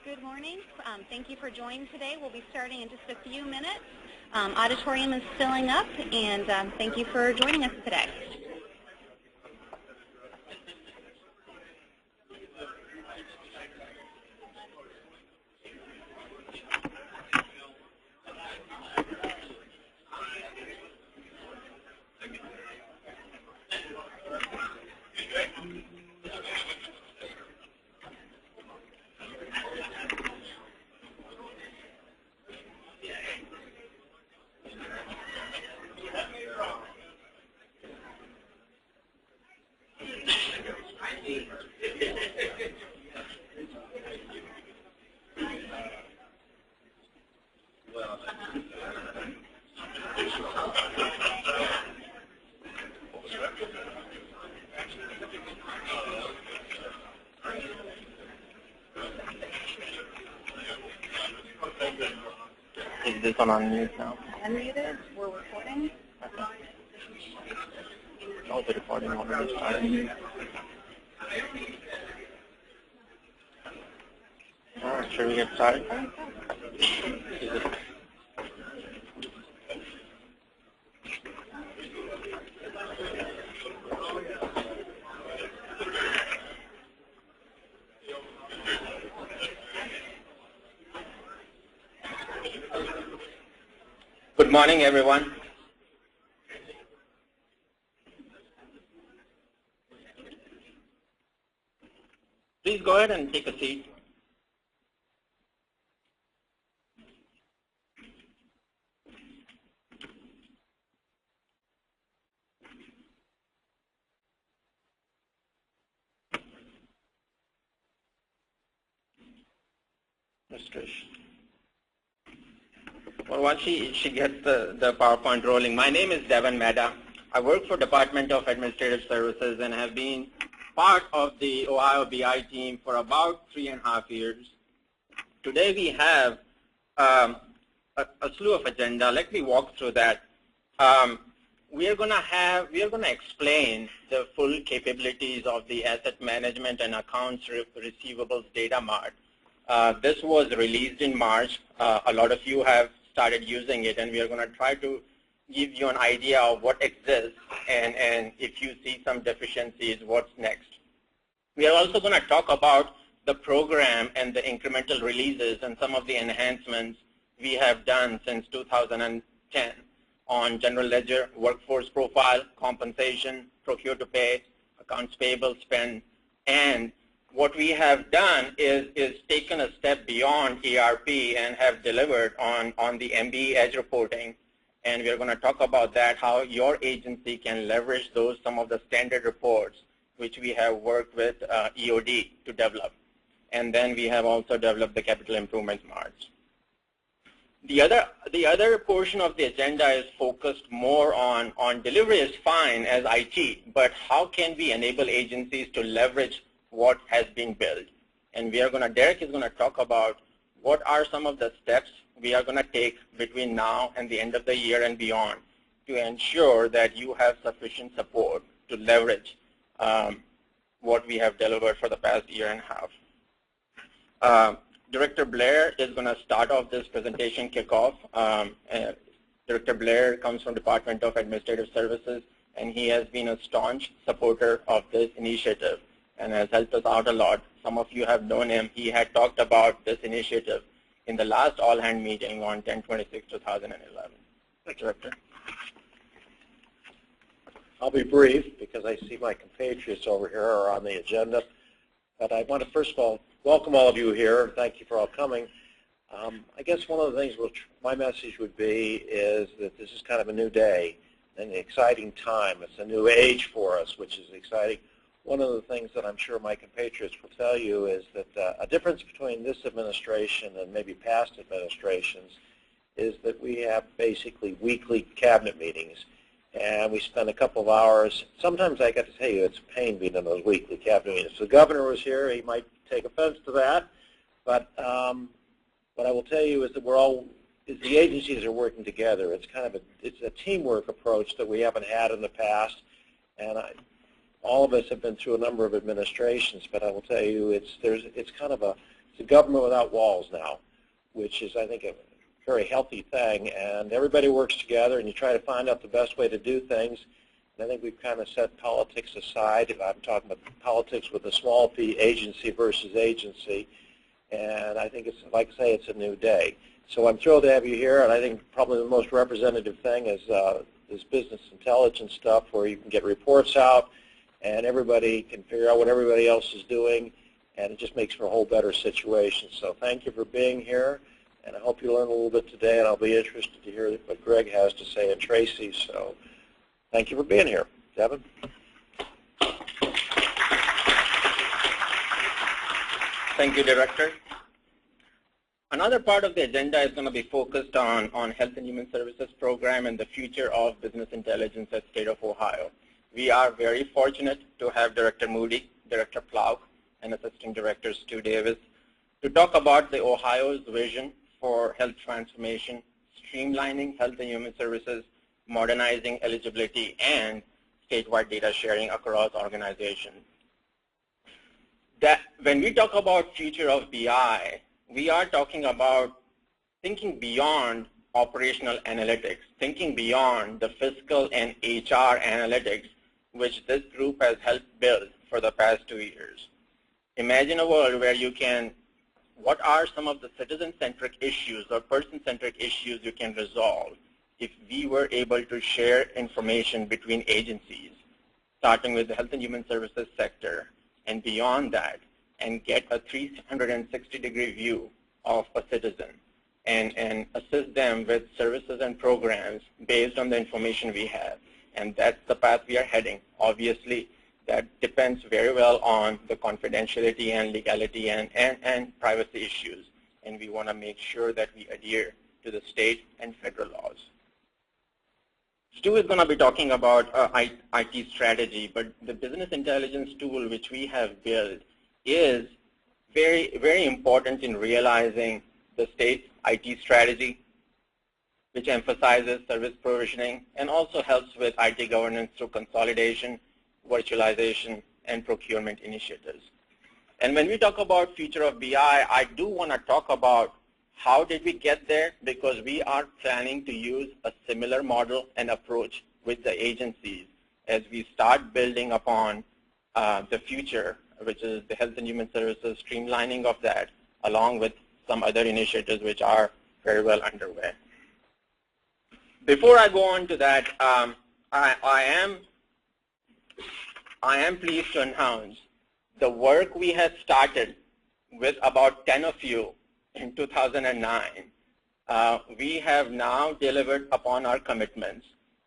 Good morning. Thank you for joining today. We'll be starting in just a few minutes. Auditorium is filling up, and thank you for joining us today. Is this one on mute now? Unmuted. We're recording. Oh, the recording already started. All right, should we get started? Good morning, everyone. Please go ahead and take a seat. Well, while she gets the PowerPoint rolling, my name is Devin Mehta. I work for Department of Administrative Services and have been part of the Ohio BI team for about 3.5 years. Today we have a slew of agenda. Let me walk through that. We are going to explain the full capabilities of the asset management and accounts receivables data mart. This was released in March. A lot of you have started using it, and we are going to try to give you an idea of what exists, and if you see some deficiencies, what's next. We are also going to talk about the program and the incremental releases and some of the enhancements we have done since 2010 on general ledger, workforce profile, compensation, procure to pay, accounts payable, spend, and what we have done is taken a step beyond ERP and have delivered on the MBE Edge reporting, and we're going to talk about that, how your agency can leverage some of the standard reports which we have worked with EOD to develop. And then we have also developed the capital improvement marts. The other portion of the agenda is focused more on delivery is fine as IT, but how can we enable agencies to leverage what has been built? And Derek is going to talk about what are some of the steps we are going to take between now and the end of the year and beyond to ensure that you have sufficient support to leverage what we have delivered for the past year and a half. Director Blair is going to start off this presentation kickoff. Director Blair comes from Department of Administrative Services, and he has been a staunch supporter of this initiative and has helped us out a lot. Some of you have known him. He had talked about this initiative in the last all-hand meeting on 10/26/2011. Director. I'll be brief because I see my compatriots over here are on the agenda. But I want to first of all welcome all of you here. Thank you for all coming. I guess one of the things which my message would be is that this is kind of a new day, an exciting time. It's a new age for us, which is exciting. One of the things that I'm sure my compatriots will tell you is that a difference between this administration and maybe past administrations is that we have basically weekly cabinet meetings, and we spend a couple of hours. Sometimes I got to tell you it's a pain being in those weekly cabinet meetings. If the governor was here, he might take offense to that, but what I will tell you is that the agencies are working together. It's kind of it's a teamwork approach that we haven't had in the past, and all of us have been through a number of administrations, but I will tell you it's kind of a it's a government without walls now, which is, I think, a very healthy thing. And everybody works together, and you try to find out the best way to do things. And I think we've kind of set politics aside. I'm talking about politics with a small p, agency versus agency. And I think it's, like I say, it's a new day. So I'm thrilled to have you here, and I think probably the most representative thing is this business intelligence stuff, where you can get reports out and everybody can figure out what everybody else is doing, and it just makes for a whole better situation. So thank you for being here, and I hope you learn a little bit today, and I'll be interested to hear what Greg has to say and Tracy. So thank you for being here. Devin? Thank you, Director. Another part of the agenda is going to be focused on Health and Human Services program and the future of business intelligence at State of Ohio. We are very fortunate to have Director Moody, Director Plough, and Assistant Director Stu Davis to talk about the Ohio's vision for health transformation, streamlining health and human services, modernizing eligibility, and statewide data sharing across organizations. That when we talk about future of BI, we are talking about thinking beyond operational analytics, thinking beyond the fiscal and HR analytics, which this group has helped build for the past 2 years. Imagine a world where you can, what are some of the citizen-centric issues or person-centric issues you can resolve if we were able to share information between agencies, starting with the Health and Human Services sector and beyond that, and get a 360-degree view of a citizen and assist them with services and programs based on the information we have. And that's the path we are heading. Obviously, that depends very well on the confidentiality and legality and privacy issues. And we want to make sure that we adhere to the state and federal laws. Stu is going to be talking about IT strategy, but the business intelligence tool which we have built is very, very important in realizing the state's IT strategy, which emphasizes service provisioning and also helps with IT governance through consolidation, virtualization, and procurement initiatives. And when we talk about future of BI, I do want to talk about how did we get there, because we are planning to use a similar model and approach with the agencies as we start building upon the future, which is the Health and Human Services, streamlining of that, along with some other initiatives which are very well underway. Before I go on to that, I am pleased to announce the work we have started with about 10 of you in 2009. We have now delivered upon our commitments.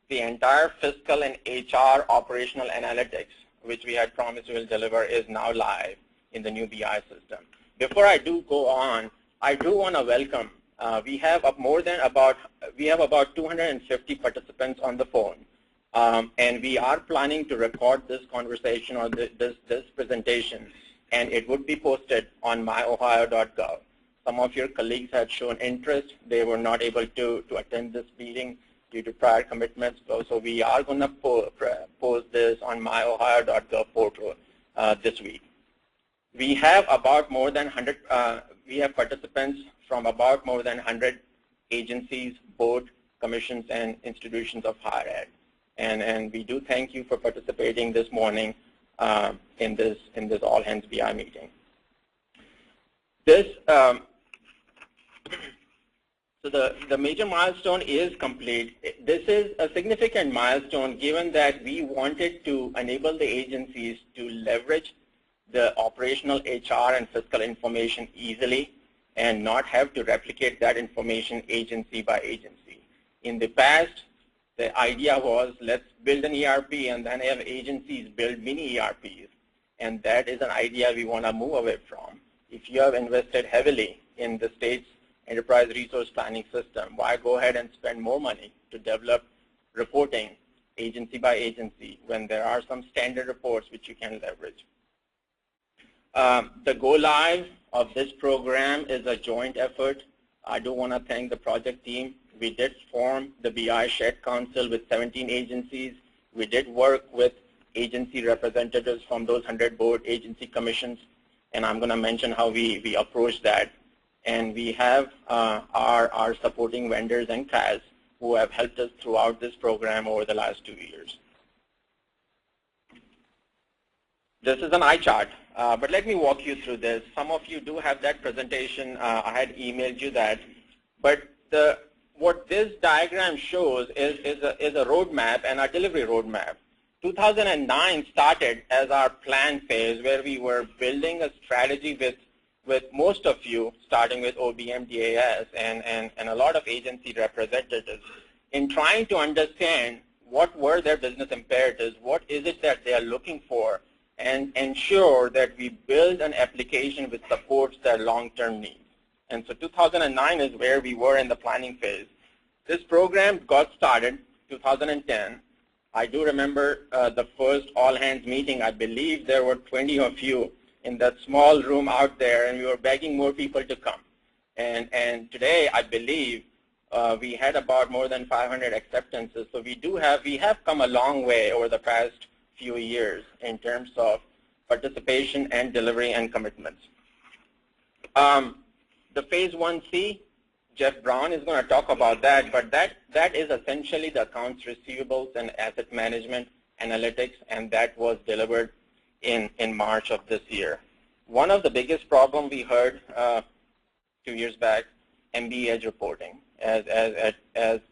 The entire fiscal and HR operational analytics, which we had promised we will deliver, is now live in the new BI system. Before I do go on, I do want to welcome, we have about 250 participants on the phone. And we are planning to record this conversation or this presentation, and it would be posted on myohio.gov. Some of your colleagues had shown interest. They were not able to attend this meeting due to prior commitments. So we are going to post this on myohio.gov portal this week. We have about more than 100, we have participants from about more than 100 agencies, board, commissions, and institutions of higher ed. And we do thank you for participating this morning in this all hands BI meeting. So the major milestone is complete. This is a significant milestone given that we wanted to enable the agencies to leverage the operational HR and fiscal information easily and not have to replicate that information agency by agency. In the past, the idea was let's build an ERP and then have agencies build mini ERPs. And that is an idea we want to move away from. If you have invested heavily in the state's enterprise resource planning system, why go ahead and spend more money to develop reporting agency by agency when there are some standard reports which you can leverage? The go live of this program is a joint effort. I do want to thank the project team. We did form the BI Shared Council with 17 agencies. We did work with agency representatives from those 100 board agency commissions. and I'm going to mention how we approach that. And we have our supporting vendors and CAS who have helped us throughout this program over the last 2 years. This is an eye chart, but let me walk you through this. Some of you do have that presentation. I had emailed you that. But what this diagram shows is a roadmap and a delivery roadmap. 2009 started as our plan phase where we were building a strategy with most of you, starting with OBM, DAS, and a lot of agency representatives in trying to understand what were their business imperatives, what is it that they are looking for, and ensure that we build an application which supports their long-term needs. And so 2009 is where we were in the planning phase. This program got started 2010. I do remember the first all-hands meeting. I believe there were 20 of you in that small room out there, and we were begging more people to come. And today, I believe we had about more than 500 acceptances. So we have come a long way over the past few years in terms of participation and delivery and commitments. The phase 1C, Jeff Brown is going to talk about that, but that is essentially the accounts receivables and asset management analytics, and that was delivered in March of this year. One of the biggest problems we heard 2 years back, MB Edge reporting, as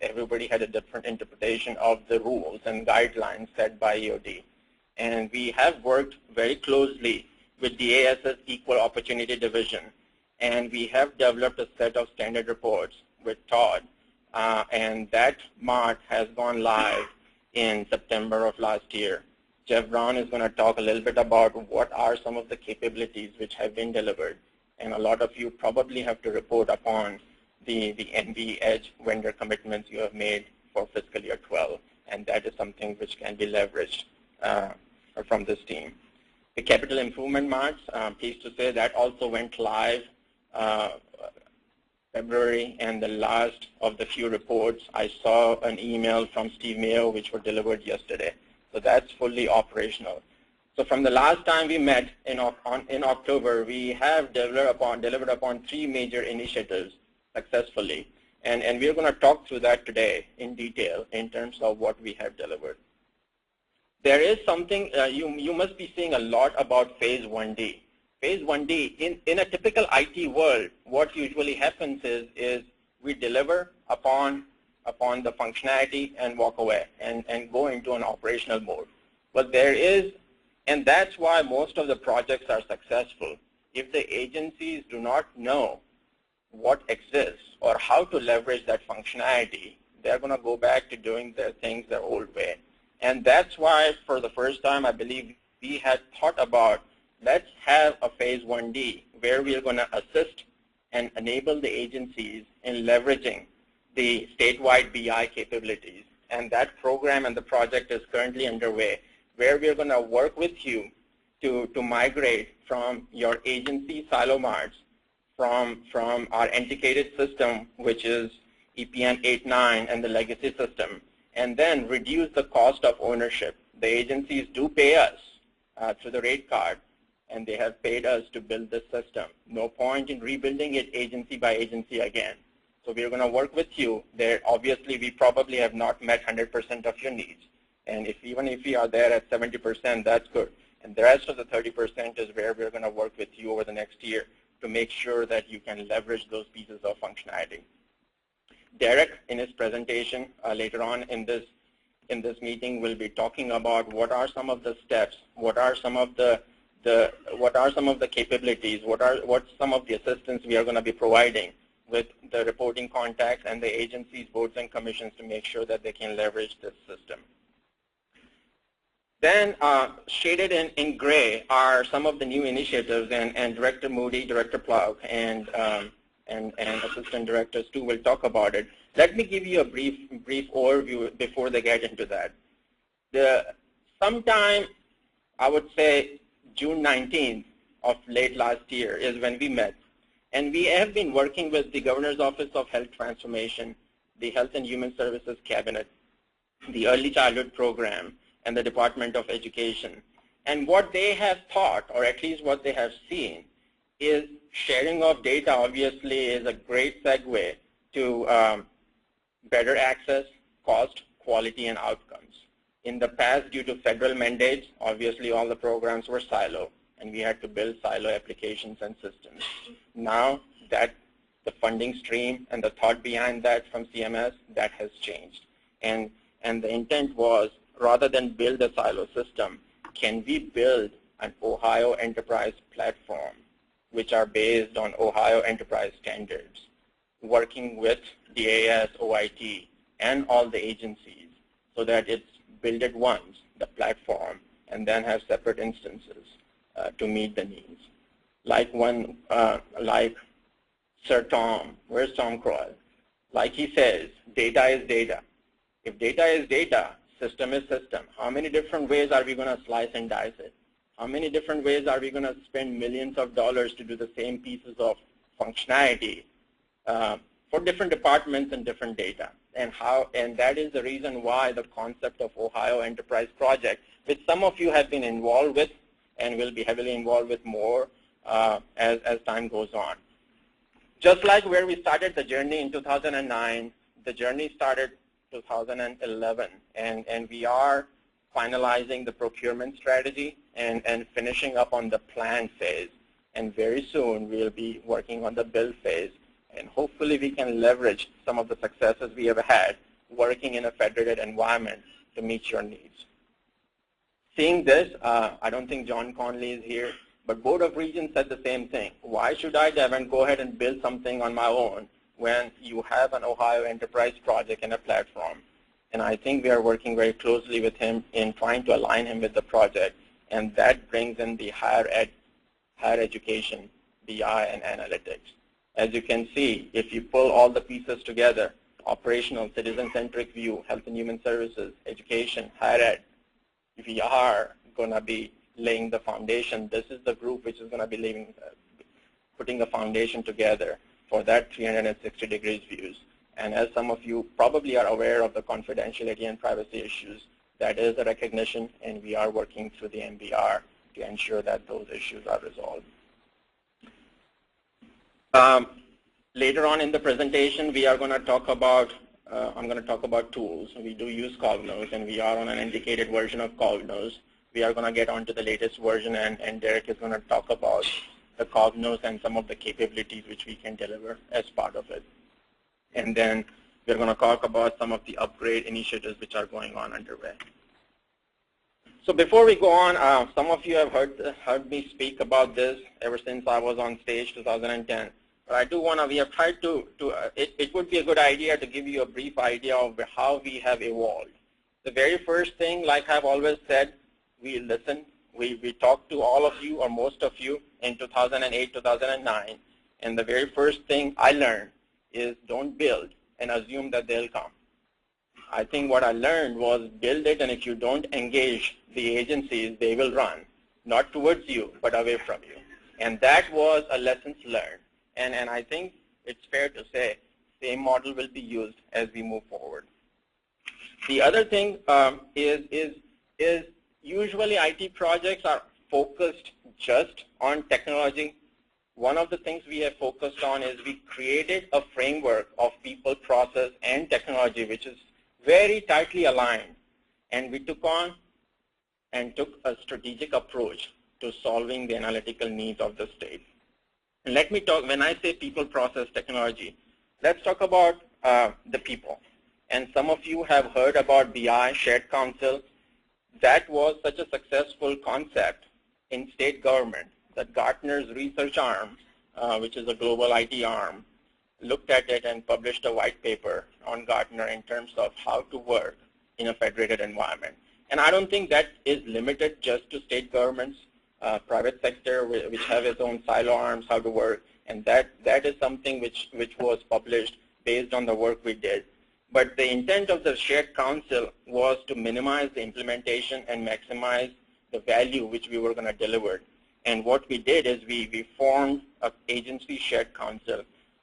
everybody had a different interpretation of the rules and guidelines set by EOD. And we have worked very closely with DAS's Equal Opportunity Division, and we have developed a set of standard reports with Todd, and that MART has gone live in September of last year. Jeff Brown is going to talk a little bit about what are some of the capabilities which have been delivered, and a lot of you probably have to report upon the MB Edge vendor commitments you have made for fiscal year 12, and that is something which can be leveraged from this team. The capital improvement marks, I'm pleased to say that also went live February, and the last of the few reports, I saw an email from Steve Mayo which were delivered yesterday. So that's fully operational. So from the last time we met in October, we have delivered upon 3 major initiatives successfully. And we're going to talk through that today in detail in terms of what we have delivered. There is something, you must be seeing a lot about phase 1D. Phase 1D, in a typical IT world, what usually happens is we deliver upon the functionality and walk away and go into an operational mode. But there is, and that's why most of the projects are successful. If the agencies do not know what exists or how to leverage that functionality, they're going to go back to doing their things their old way. And that's why, for the first time, I believe we had thought about, let's have a phase 1D where we are going to assist and enable the agencies in leveraging the statewide BI capabilities. And that program and the project is currently underway, where we are going to work with you to migrate from your agency silo marts from our integrated system, which is EPN 8.9 and the legacy system, and then reduce the cost of ownership. The agencies do pay us through the rate card, and they have paid us to build this system. No point in rebuilding it agency by agency again. So we're going to work with you. There, obviously, we probably have not met 100% of your needs. And even if we are there at 70%, that's good. And the rest of the 30% is where we're going to work with you over the next year to make sure that you can leverage those pieces of functionality. Derek, in his presentation later on in this meeting, will be talking about what are some of the steps, what are some of the capabilities, what's some of the assistance we are going to be providing with the reporting contacts and the agencies, boards, and commissions to make sure that they can leverage this system. Then shaded in gray are some of the new initiatives, and Director Moody, Director Plough, and Assistant Directors too will talk about it. Let me give you a brief overview before they get into that. Sometime, I would say, June 19th of late last year is when we met. And we have been working with the Governor's Office of Health Transformation, the Health and Human Services Cabinet, the Early Childhood Program, and the Department of Education. And what they have thought, or at least what they have seen, is sharing of data obviously is a great segue to better access, cost, quality, and outcomes. In the past, due to federal mandates, obviously all the programs were silo, and we had to build silo applications and systems. Now that the funding stream and the thought behind that from CMS, that has changed. And the intent was, rather than build a silo system, can we build an Ohio enterprise platform which are based on Ohio enterprise standards, working with DAS, OIT, and all the agencies, so that it's built it once, the platform, and then have separate instances to meet the needs. Like Sir Tom, where's Tom Kroll? Like he says, data is data. If data is data, system is system. How many different ways are we going to slice and dice it? How many different ways are we going to spend millions of dollars to do the same pieces of functionality for different departments and different data? And that is the reason why the concept of Ohio Enterprise Project, which some of you have been involved with and will be heavily involved with more as time goes on. Just like where we started the journey in 2009, the journey started 2011, and we are finalizing the procurement strategy and finishing up on the plan phase. And very soon we'll be working on the build phase. And hopefully we can leverage some of the successes we have had working in a federated environment to meet your needs. Seeing this, I don't think John Conley is here, but Board of Regents said the same thing. Why should I, Devin, go ahead and build something on my own when you have an Ohio Enterprise Project and a platform? And I think we are working very closely with him in trying to align him with the project, and that brings in the higher education, BI, and analytics. As you can see, if you pull all the pieces together, operational, citizen-centric view, health and human services, education, higher ed, we are going to be laying the foundation. This is the group which is going to be putting a foundation together for that 360 degrees views. And as some of you probably are aware of the confidentiality and privacy issues, that is a recognition, and we are working through the MBR to ensure that those issues are resolved. Later on in the presentation, we are going to talk about, I'm going to talk about tools. We do use Cognos, and we are on an indicated version of Cognos. We are going to get onto the latest version, and Derek is going to talk about the Cognos and some of the capabilities which we can deliver as part of it. And then we're going to talk about some of the upgrade initiatives which are going on underway. So before we go on, some of you have heard me speak about this ever since I was on stage 2010. But I do want to, we have tried it would be a good idea to give you a brief idea of how we have evolved. The very first thing, like I've always said, we listen. We talked to all of you or most of you in 2008, 2009. And the very first thing I learned is don't build and assume that they'll come. I think what I learned was build it, and if you don't engage the agencies, they will run, not towards you, but away from you. And that was a lesson learned. And I think it's fair to say same model will be used as we move forward. The other thing is usually IT projects are focused just on technology. One of the things we have focused on is we created a framework of people, process, and technology, which is very tightly aligned. And we took a strategic approach to solving the analytical needs of the state. And let me talk, when I say people, process, technology, let's talk about the people. And some of you have heard about BI, Shared Council. That was such a successful concept in state government that Gartner's research arm, which is a global IT arm, looked at it and published a white paper on Gartner in terms of how to work in a federated environment. And I don't think that is limited just to state governments, private sector, which have its own silo arms, how to work. And that is something which was published based on the work we did. But the intent of the Shared Council was to minimize the implementation and maximize the value which we were going to deliver. And what we did is we formed an agency Shared Council.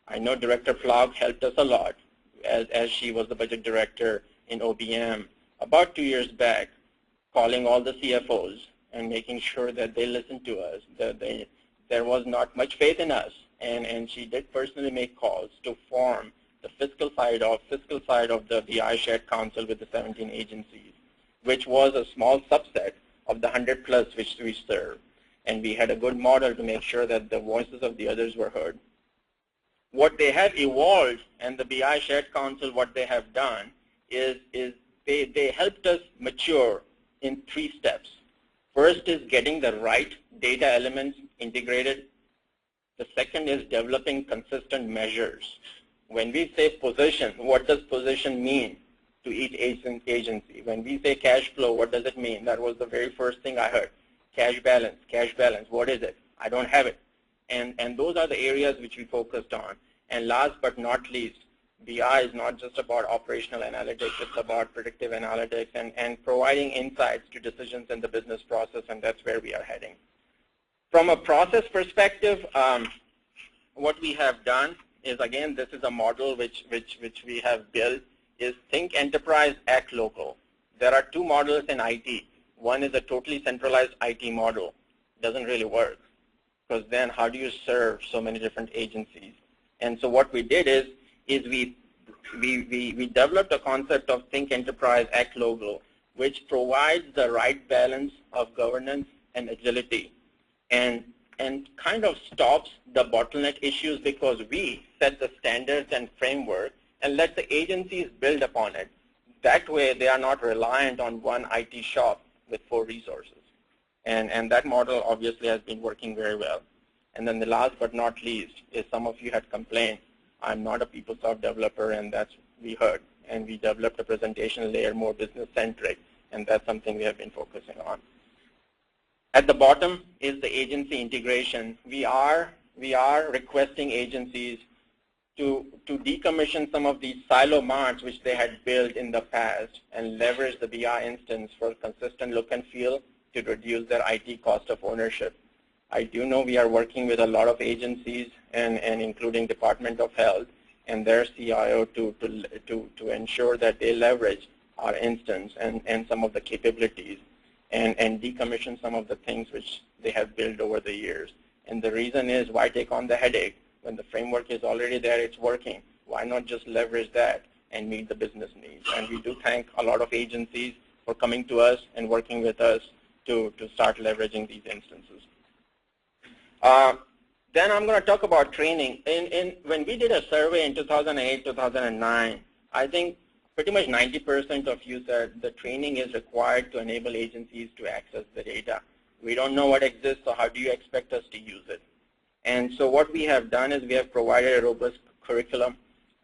I know Director Pflaug helped us a lot as she was the budget director in OBM about 2 years back, calling all the CFOs and making sure that they listened to us, that there was not much faith in us. And she did personally make calls to form the fiscal side of the BI Shared Council with the 17 agencies, which was a small subset of the 100 plus which we serve. And we had a good model to make sure that the voices of the others were heard. What they have evolved, and the BI Shared Council, what they have done is they helped us mature in 3 steps. First is getting the right data elements integrated. The second is developing consistent measures. When we say position, what does position mean to each agency? When we say cash flow, what does it mean? That was the very first thing I heard. Cash balance, what is it? I don't have it. And those are the areas which we focused on. And last but not least, BI is not just about operational analytics, it's about predictive analytics and providing insights to decisions in the business process, and that's where we are heading. From a process perspective, what we have done is, again, this is a model which we have built, is think enterprise, act local. There are 2 models in IT. One is a totally centralized IT model. Doesn't really work, because then how do you serve so many different agencies? And so what we did is we developed a concept of think enterprise, act local, which provides the right balance of governance and agility, and kind of stops the bottleneck issues, because we set the standards and framework and let the agencies build upon it. That way they are not reliant on one IT shop with 4 resources. And that model obviously has been working very well. And then the last but not least is, some of you had complained, I'm not a PeopleSoft developer, and that's we heard. And we developed a presentation layer more business-centric, and that's something we have been focusing on. At the bottom is the agency integration. We are requesting agencies to decommission some of these silo marts which they had built in the past and leverage the BI instance for consistent look and feel to reduce their IT cost of ownership. I do know we are working with a lot of agencies and including Department of Health and their CIO to ensure that they leverage our instance and some of the capabilities and decommission some of the things which they have built over the years. And the reason is, why take on the headache? When the framework is already there, it's working. Why not just leverage that and meet the business needs? And we do thank a lot of agencies for coming to us and working with us to start leveraging these instances. Then I'm going to talk about training. When we did a survey in 2008, 2009, I think pretty much 90% of you said the training is required to enable agencies to access the data. We don't know what exists, so how do you expect us to use it? And so what we have done is we have provided a robust curriculum,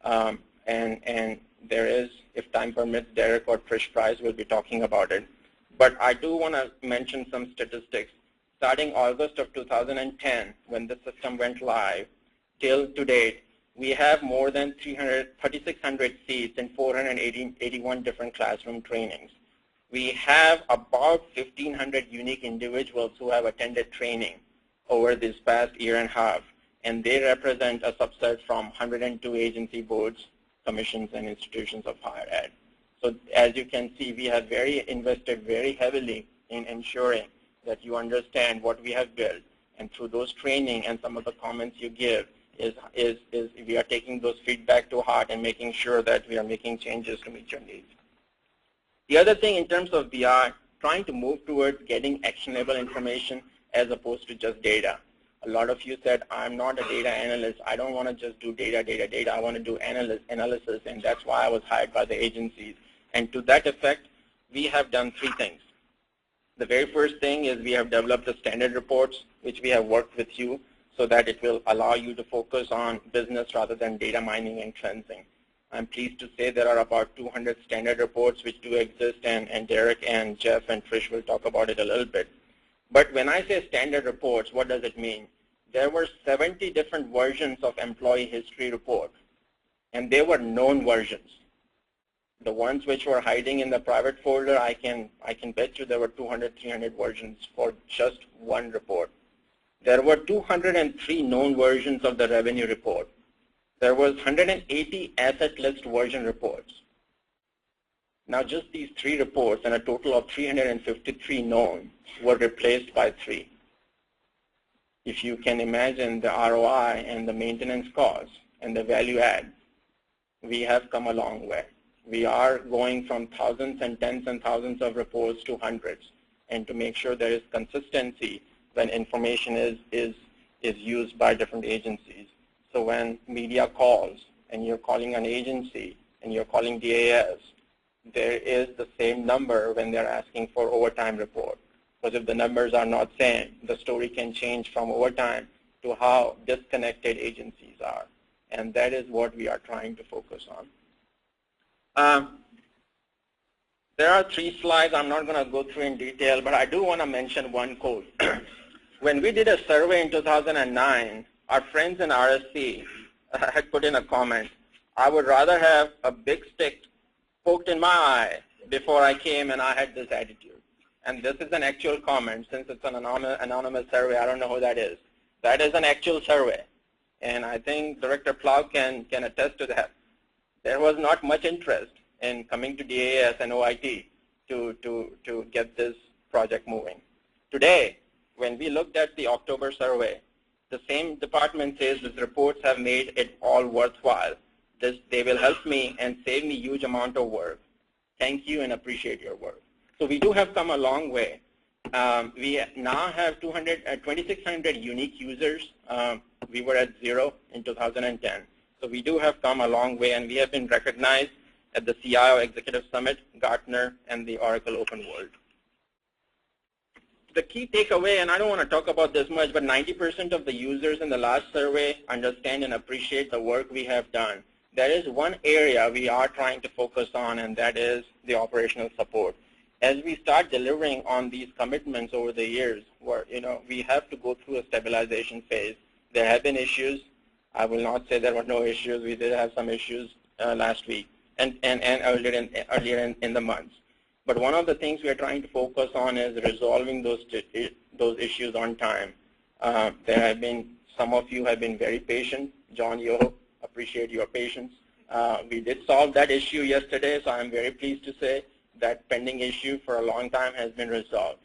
and there is, if time permits, Derek or Trish Price will be talking about it. But I do want to mention some statistics. Starting August of 2010, when the system went live, till to date, we have more than 3,600 seats in 481 different classroom trainings. We have about 1,500 unique individuals who have attended training over this past year and a half, and they represent a subset from 102 agency boards, commissions, and institutions of higher ed. So as you can see, we have invested very heavily in ensuring that you understand what we have built, and through those training and some of the comments you give is we are taking those feedback to heart and making sure that we are making changes to meet your needs. The other thing in terms of BI, trying to move towards getting actionable information as opposed to just data. A lot of you said, I'm not a data analyst. I don't want to just do data. I want to do analysis, and that's why I was hired by the agencies. And to that effect, we have done 3 things. The very first thing is we have developed the standard reports, which we have worked with you so that it will allow you to focus on business rather than data mining and cleansing. I'm pleased to say there are about 200 standard reports which do exist, and Derek and Jeff and Trish will talk about it a little bit. But when I say standard reports, what does it mean? There were 70 different versions of employee history report, and they were known versions. The ones which were hiding in the private folder, I can bet you there were 200, 300 versions for just one report. There were 203 known versions of the revenue report. There was 180 asset list version reports. Now just these 3 reports and a total of 353 known were replaced by 3. If you can imagine the ROI and the maintenance costs and the value add, we have come a long way. We are going from thousands and tens and thousands of reports to hundreds, and to make sure there is consistency when information is used by different agencies. So when media calls and you're calling an agency and you're calling DAS, there is the same number when they're asking for overtime report. Because if the numbers are not same, the story can change from overtime to how disconnected agencies are. And that is what we are trying to focus on. There are 3 slides. I'm not going to go through in detail, but I do want to mention one quote. When we did a survey in 2009, our friends in RSC had put in a comment, I would rather have a big stick poked in my eye before I came and I had this attitude. And this is an actual comment. Since it's an anonymous survey, I don't know who that is. That is an actual survey. And I think Director Plow can attest to that. There was not much interest in coming to DAS and OIT to get this project moving. Today, when we looked at the October survey, the same department says these reports have made it all worthwhile. They will help me and save me huge amount of work. Thank you and appreciate your work. So we do have come a long way. We now have 2,600 unique users. We were at 0 in 2010. So we do have come a long way, and we have been recognized at the CIO Executive Summit, Gartner, and the Oracle Open World. The key takeaway, and I don't want to talk about this much, but 90% of the users in the last survey understand and appreciate the work we have done. There is one area we are trying to focus on, and that is the operational support. As we start delivering on these commitments over the years, where we have to go through a stabilization phase. There have been issues. I will not say there were no issues. We did have some issues last week and earlier in the months. But one of the things we are trying to focus on is resolving those issues on time. There have been, some of you have been very patient. John, Yoho, appreciate your patience. We did solve that issue yesterday, so I'm very pleased to say that pending issue for a long time has been resolved.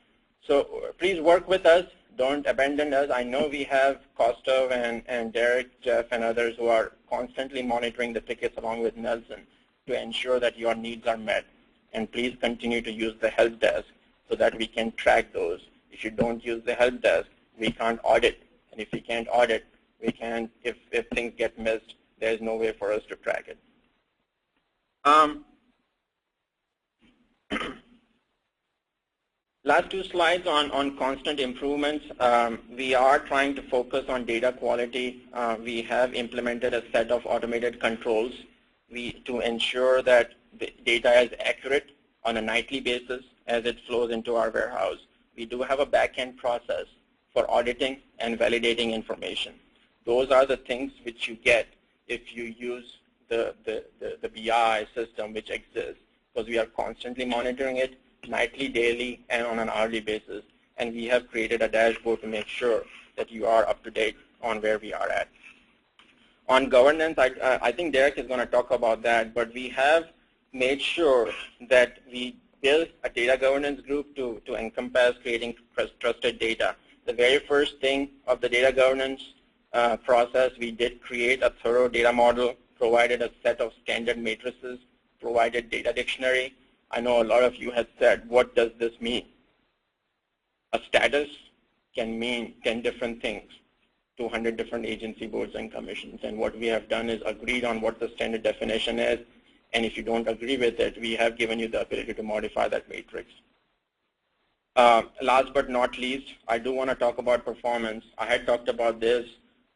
So please work with us. Don't abandon us. I know we have Kostov and Derek, Jeff, and others who are constantly monitoring the tickets along with Nelson to ensure that your needs are met. And please continue to use the help desk so that we can track those. If you don't use the help desk, we can't audit. And if we can't audit, we can't, if things get missed, there's no way for us to track it. Last 2 slides on constant improvements. We are trying to focus on data quality. We have implemented a set of automated controls to ensure that the data is accurate on a nightly basis as it flows into our warehouse. We do have a back-end process for auditing and validating information. Those are the things which you get if you use the BI system which exists, because we are constantly monitoring it nightly, daily, and on an hourly basis. And we have created a dashboard to make sure that you are up to date on where we are at. On governance, I think Derek is going to talk about that, but we have made sure that we build a data governance group to encompass creating trusted data. The very first thing of the data governance process, we did create a thorough data model, provided a set of standard matrices, provided data dictionary. I know a lot of you have said, what does this mean? A status can mean 10 different things, 200 different agency boards and commissions. And what we have done is agreed on what the standard definition is. And if you don't agree with it, we have given you the ability to modify that matrix. Last but not least, I do want to talk about performance. I had talked about this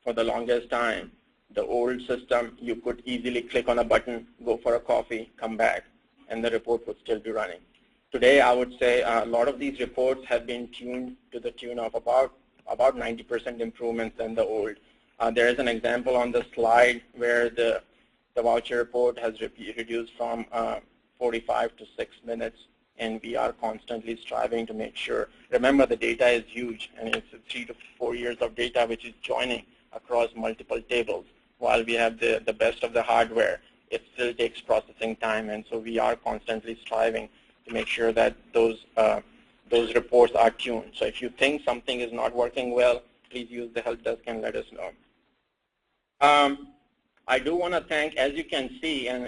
for the longest time. The old system, you could easily click on a button, go for a coffee, come back, and the report would still be running. Today, I would say a lot of these reports have been tuned to the tune of about 90% improvements than the old. There is an example on the slide where the voucher report has reduced from 45 to 6 minutes, and we are constantly striving to make sure. Remember, the data is huge, and it's 3 to 4 years of data which is joining across multiple tables. While we have the best of the hardware, it still takes processing time, and so we are constantly striving to make sure that those reports are tuned. So if you think something is not working well, please use the help desk and let us know. I do want to thank, as you can see, and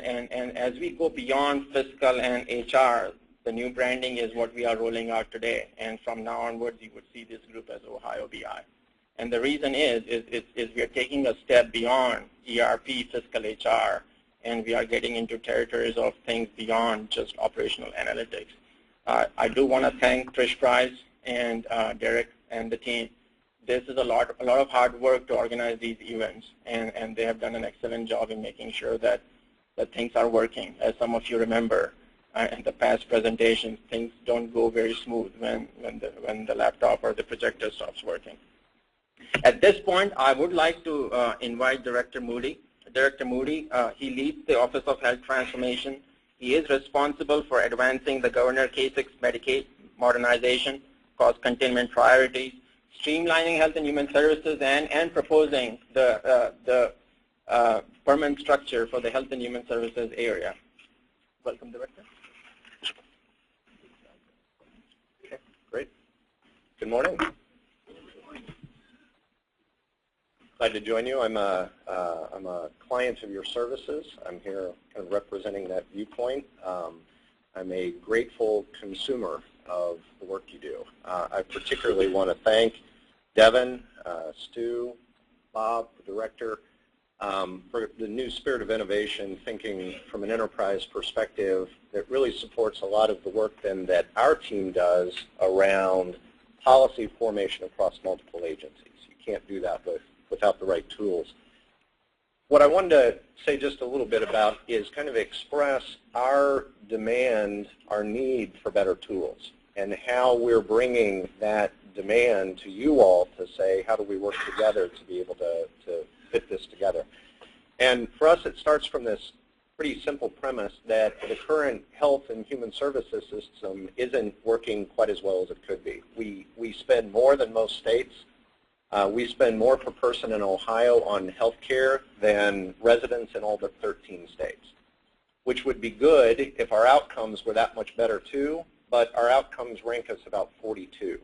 as we go beyond fiscal and HR, the new branding is what we are rolling out today. And from now onwards, you would see this group as Ohio BI. And the reason is we are taking a step beyond ERP, fiscal HR, and we are getting into territories of things beyond just operational analytics. I do want to thank Trish Price and Derek and the team. This is a lot of hard work to organize these events, and they have done an excellent job in making sure that things are working. As some of you remember, in the past presentations, things don't go very smooth when the laptop or the projector stops working. At this point, I would like to invite Director Moody. Director Moody, he leads the Office of Health Transformation. He is responsible for advancing the Governor Kasich Medicaid modernization, cost containment priorities, streamlining health and human services, and proposing the permanent structure for the health and human services area. Welcome, Director. Okay, great. Good morning. Glad to join you. I'm a client of your services. I'm here kind of representing that viewpoint. I'm a grateful consumer of the work you do. I particularly want to thank Devin, Stu, Bob, the director, for the new spirit of innovation, thinking from an enterprise perspective that really supports a lot of the work then that our team does around policy formation across multiple agencies. You can't do that without the right tools. What I wanted to say just a little bit about is kind of express our demand, our need for better tools, and how we're bringing that demand to you all to say, how do we work together to be able to fit this together? And for us, it starts from this pretty simple premise that the current health and human services system isn't working quite as well as it could be. We spend more than most states. We spend more per person in Ohio on health care than residents in all but 13 states, which would be good if our outcomes were that much better too, but our outcomes rank us about 42.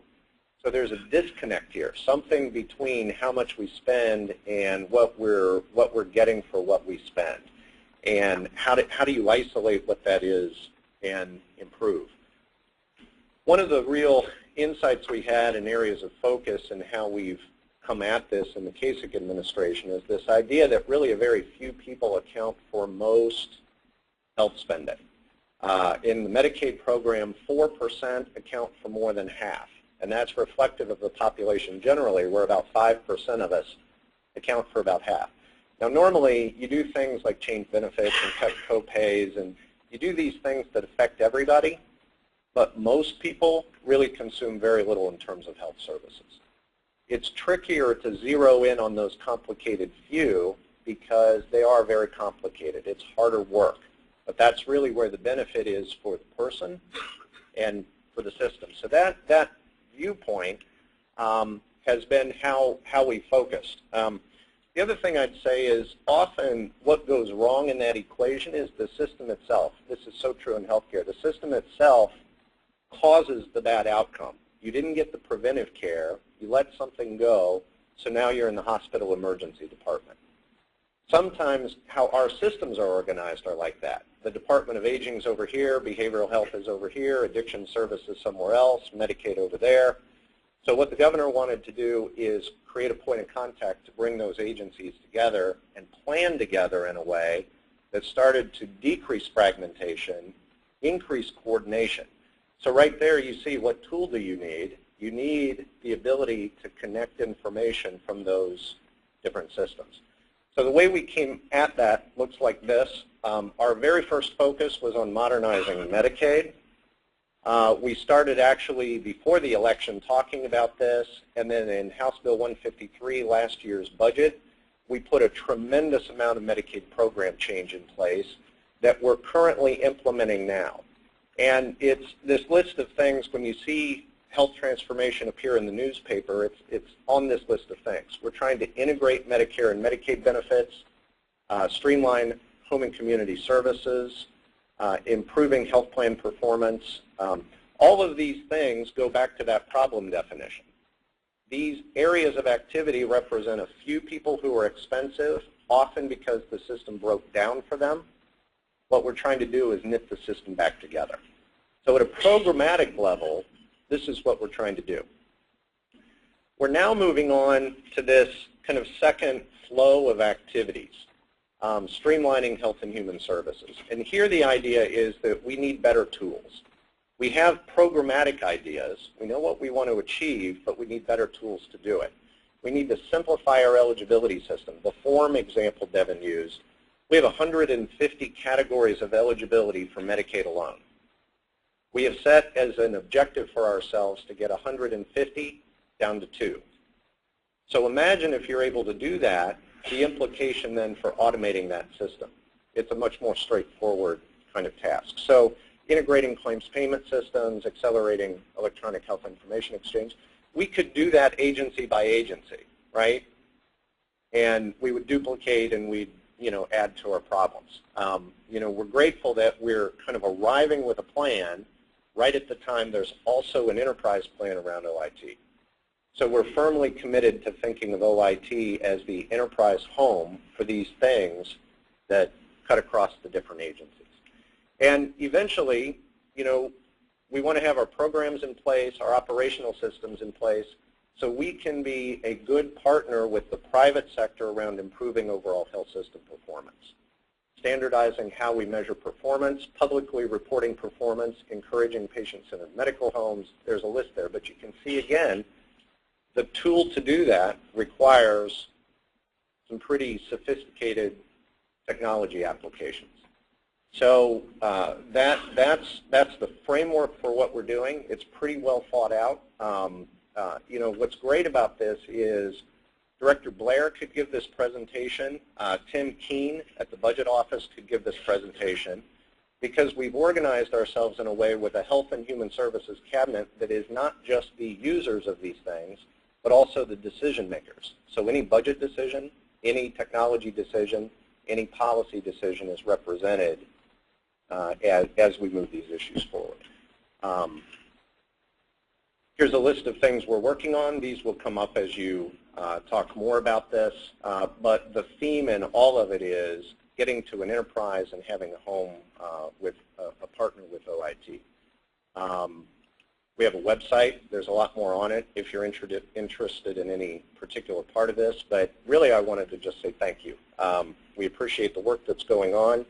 So there's a disconnect here, something between how much we spend and what we're getting for what we spend. And how do you isolate what that is and improve? One of the real insights we had in areas of focus and how we've come at this in the Kasich administration is this idea that really a very few people account for most health spending. In the Medicaid program, 4% account for more than half, and that's reflective of the population generally, where about 5% of us account for about half. Now, normally, you do things like change benefits and cut co-pays, and you do these things that affect everybody, but most people really consume very little in terms of health services. It's trickier to zero in on those complicated few because they are very complicated. It's harder work. But that's really where the benefit is for the person and for the system. So that viewpoint has been how we focused. The other thing I'd say is often what goes wrong in that equation is the system itself. This is so true in healthcare. The system itself causes the bad outcome. You didn't get the preventive care. You let something go, so now you're in the hospital emergency department. Sometimes how our systems are organized are like that. The Department of Aging is over here, behavioral health is over here, addiction services somewhere else, Medicaid over there. So what the governor wanted to do is create a point of contact to bring those agencies together and plan together in a way that started to decrease fragmentation, increase coordination. So right there you see, what tool do you need? You need the ability to connect information from those different systems. So the way we came at that looks like this. Our very first focus was on modernizing Medicaid. We started actually before the election talking about this, and then in House Bill 153, last year's budget, we put a tremendous amount of Medicaid program change in place that we're currently implementing now. And it's this list of things, when you see health transformation appear in the newspaper, it's on this list of things. We're trying to integrate Medicare and Medicaid benefits, streamline home and community services, improving health plan performance. All of these things go back to that problem definition. These areas of activity represent a few people who are expensive, often because the system broke down for them. What we're trying to do is knit the system back together. So at a programmatic level, this is what we're trying to do. We're now moving on to this kind of second flow of activities, streamlining health and human services. And here the idea is that we need better tools. We have programmatic ideas. We know what we want to achieve, but we need better tools to do it. We need to simplify our eligibility system. The form example Devin used, we have 150 categories of eligibility for Medicaid alone. We have set as an objective for ourselves to get 150 down to 2. So imagine if you're able to do that, the implication then for automating that system. It's a much more straightforward kind of task. So integrating claims payment systems, accelerating electronic health information exchange. We could do that agency by agency, right? And we would duplicate and we'd, add to our problems. We're grateful that we're kind of arriving with a plan right at the time there's also an enterprise plan around OIT. So we're firmly committed to thinking of OIT as the enterprise home for these things that cut across the different agencies. And eventually, we want to have our programs in place, our operational systems in place, so we can be a good partner with the private sector around improving overall health system performance. Standardizing how we measure performance, publicly reporting performance, encouraging patient-centered medical homes. There's a list there, but you can see again, the tool to do that requires some pretty sophisticated technology applications. So that's the framework for what we're doing. It's pretty well thought out. What's great about this is Director Blair could give this presentation. Tim Keene at the Budget Office could give this presentation, because we've organized ourselves in a way with a Health and Human Services Cabinet that is not just the users of these things, but also the decision makers. So any budget decision, any technology decision, any policy decision is represented as we move these issues forward. Here's a list of things we're working on. These will come up as you talk more about this, but the theme in all of it is getting to an enterprise and having a home with a partner with OIT. We have a website. There's a lot more on it if you're interested in any particular part of this, but really I wanted to just say thank you. We appreciate the work that's going on.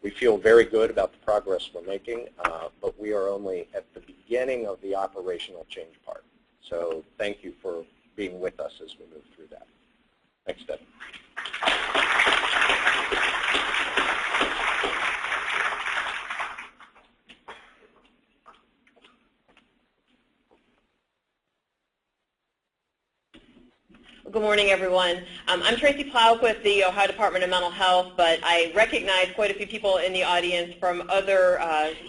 We feel very good about the progress we're making, but we are only at the beginning of the operational change part. So thank you for being with us as we move through that. Thanks, Deb. Good morning, everyone. I'm Tracy Plouk with the Ohio Department of Mental Health, but I recognize quite a few people in the audience from other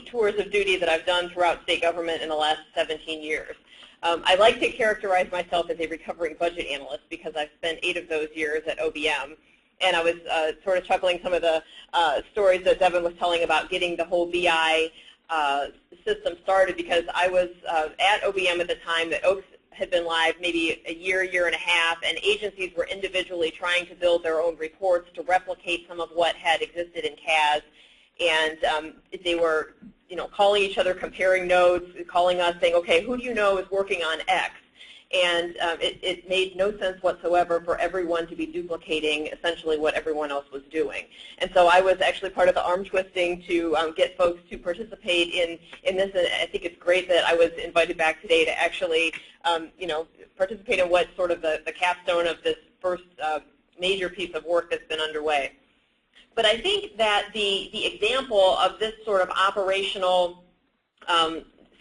tours of duty that I've done throughout state government in the last 17 years. I like to characterize myself as a recovering budget analyst because I've spent 8 of those years at OBM. And I was sort of chuckling some of the stories that Devin was telling about getting the whole BI system started, because I was at OBM at the time that OAKS had been live maybe a year and a half, and agencies were individually trying to build their own reports to replicate some of what had existed in CAS, and they were calling each other, comparing notes, calling us saying, okay, who do you know is working on X? And it made no sense whatsoever for everyone to be duplicating essentially what everyone else was doing. And so I was actually part of the arm twisting to get folks to participate in this, and I think it's great that I was invited back today to actually participate in what sort of the capstone of this first major piece of work that's been underway. But I think that the example of this sort of operational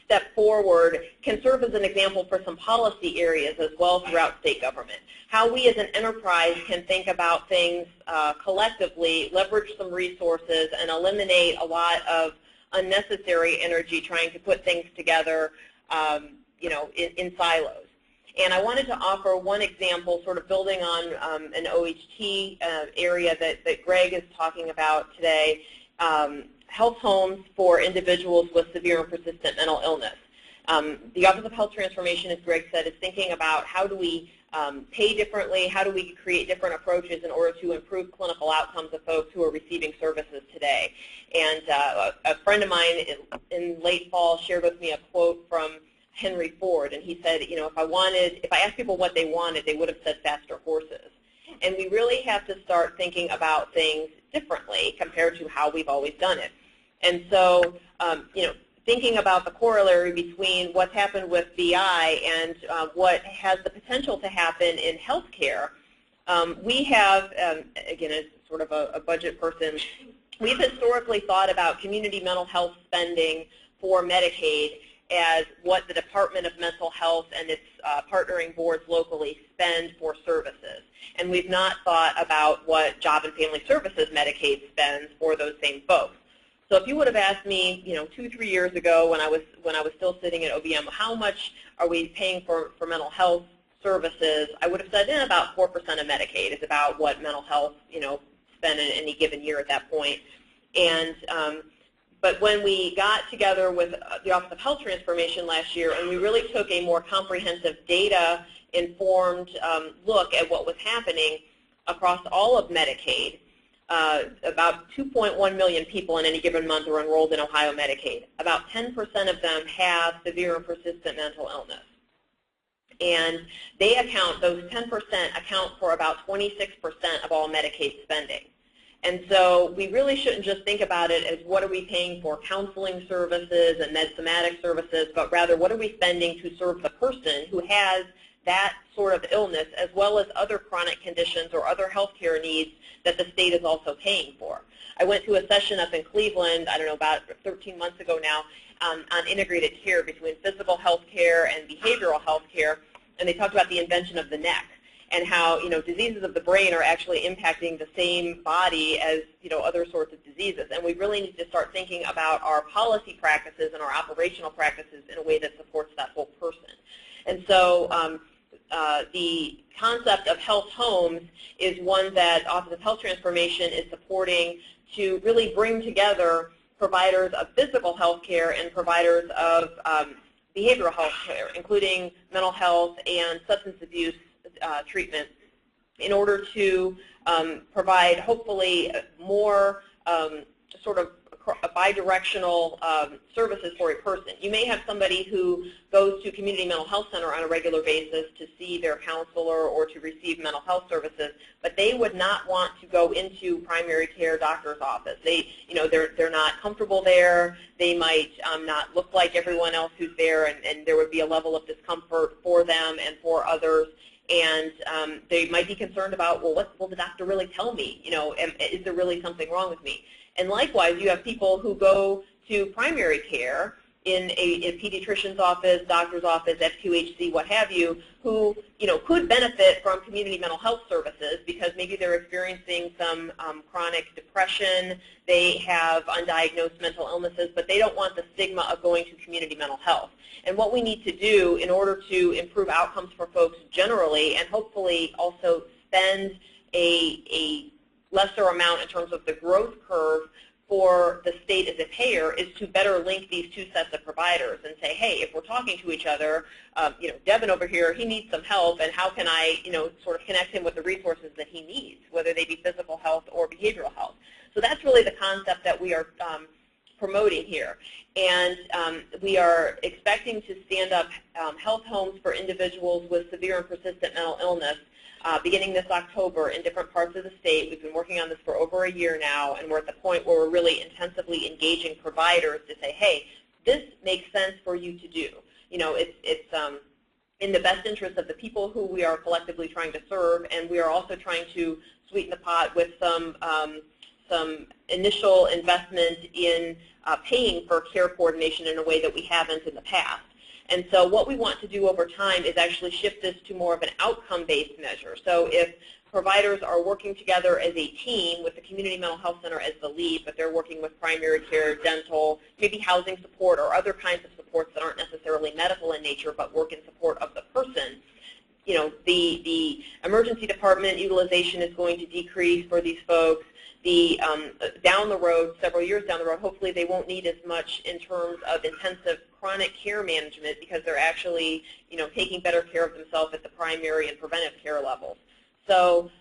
step forward can serve as an example for some policy areas as well throughout state government. How we as an enterprise can think about things collectively, leverage some resources, and eliminate a lot of unnecessary energy trying to put things together in silos. And I wanted to offer one example, sort of building on an OHT area that Greg is talking about today, health homes for individuals with severe and persistent mental illness. The Office of Health Transformation, as Greg said, is thinking about how do we pay differently, how do we create different approaches in order to improve clinical outcomes of folks who are receiving services today. And a friend of mine in late fall shared with me a quote from Henry Ford, and he said, you know, if I asked people what they wanted, they would have said faster horses. And we really have to start thinking about things differently compared to how we've always done it. And so, you know, thinking about the corollary between what's happened with BI and what has the potential to happen in healthcare, we have, again, as sort of a budget person, we've historically thought about community mental health spending for Medicaid as what the Department of Mental Health and its partnering boards locally spend for services. And we've not thought about what Job and Family Services Medicaid spends for those same folks. So if you would have asked me, you know, 2-3 years ago when I was still sitting at OBM, how much are we paying for mental health services, I would have said about 4% of Medicaid is about what mental health, you know, spend in any given year at that point. And but when we got together with the Office of Health Transformation last year and we really took a more comprehensive data-informed look at what was happening across all of Medicaid, about 2.1 million people in any given month are enrolled in Ohio Medicaid. About 10% of them have severe and persistent mental illness. And they those 10% account for about 26% of all Medicaid spending. And so we really shouldn't just think about it as what are we paying for counseling services and med-somatic services, but rather what are we spending to serve the person who has that sort of illness as well as other chronic conditions or other health care needs that the state is also paying for. I went to a session up in Cleveland, I don't know, about 13 months ago now, on integrated care between physical health care and behavioral health care, and they talked about the invention of the neck and how, you know, diseases of the brain are actually impacting the same body as, you know, other sorts of diseases. And we really need to start thinking about our policy practices and our operational practices in a way that supports that whole person. And so the concept of health homes is one that Office of Health Transformation is supporting to really bring together providers of physical health care and providers of behavioral health care, including mental health and substance abuse treatment, in order to provide hopefully more sort of bidirectional services for a person. You may have somebody who goes to community mental health center on a regular basis to see their counselor or to receive mental health services, but they would not want to go into primary care doctor's office. They're not comfortable there. They might not look like everyone else who's there, and there would be a level of discomfort for them and for others. And they might be concerned about, well, what will the doctor really tell me? You know, is there really something wrong with me? And likewise, you have people who go to primary care in a pediatrician's office, doctor's office, FQHC, what have you, who, you know, could benefit from community mental health services because maybe they're experiencing some chronic depression, they have undiagnosed mental illnesses, but they don't want the stigma of going to community mental health. And what we need to do in order to improve outcomes for folks generally and hopefully also spend a lesser amount in terms of the growth curve for the state as a payer is to better link these two sets of providers and say, hey, if we're talking to each other, you know, Devin over here, he needs some help, and how can I, you know, sort of connect him with the resources that he needs, whether they be physical health or behavioral health. So that's really the concept that we are promoting here. And we are expecting to stand up health homes for individuals with severe and persistent mental illness beginning this October in different parts of the state. We've been working on this for over a year now, and we're at the point where we're really intensively engaging providers to say, hey, this makes sense for you to do. You know, it's in the best interest of the people who we are collectively trying to serve, and we are also trying to sweeten the pot with some initial investment in paying for care coordination in a way that we haven't in the past. And so what we want to do over time is actually shift this to more of an outcome-based measure. So if providers are working together as a team with the community mental health center as the lead, but they're working with primary care, dental, maybe housing support or other kinds of supports that aren't necessarily medical in nature but work in support of the person, you know, the emergency department utilization is going to decrease for these folks. The down the road, several years down the road, hopefully they won't need as much in terms of intensive chronic care management because they're actually, you know, taking better care of themselves at the primary and preventive care levels. So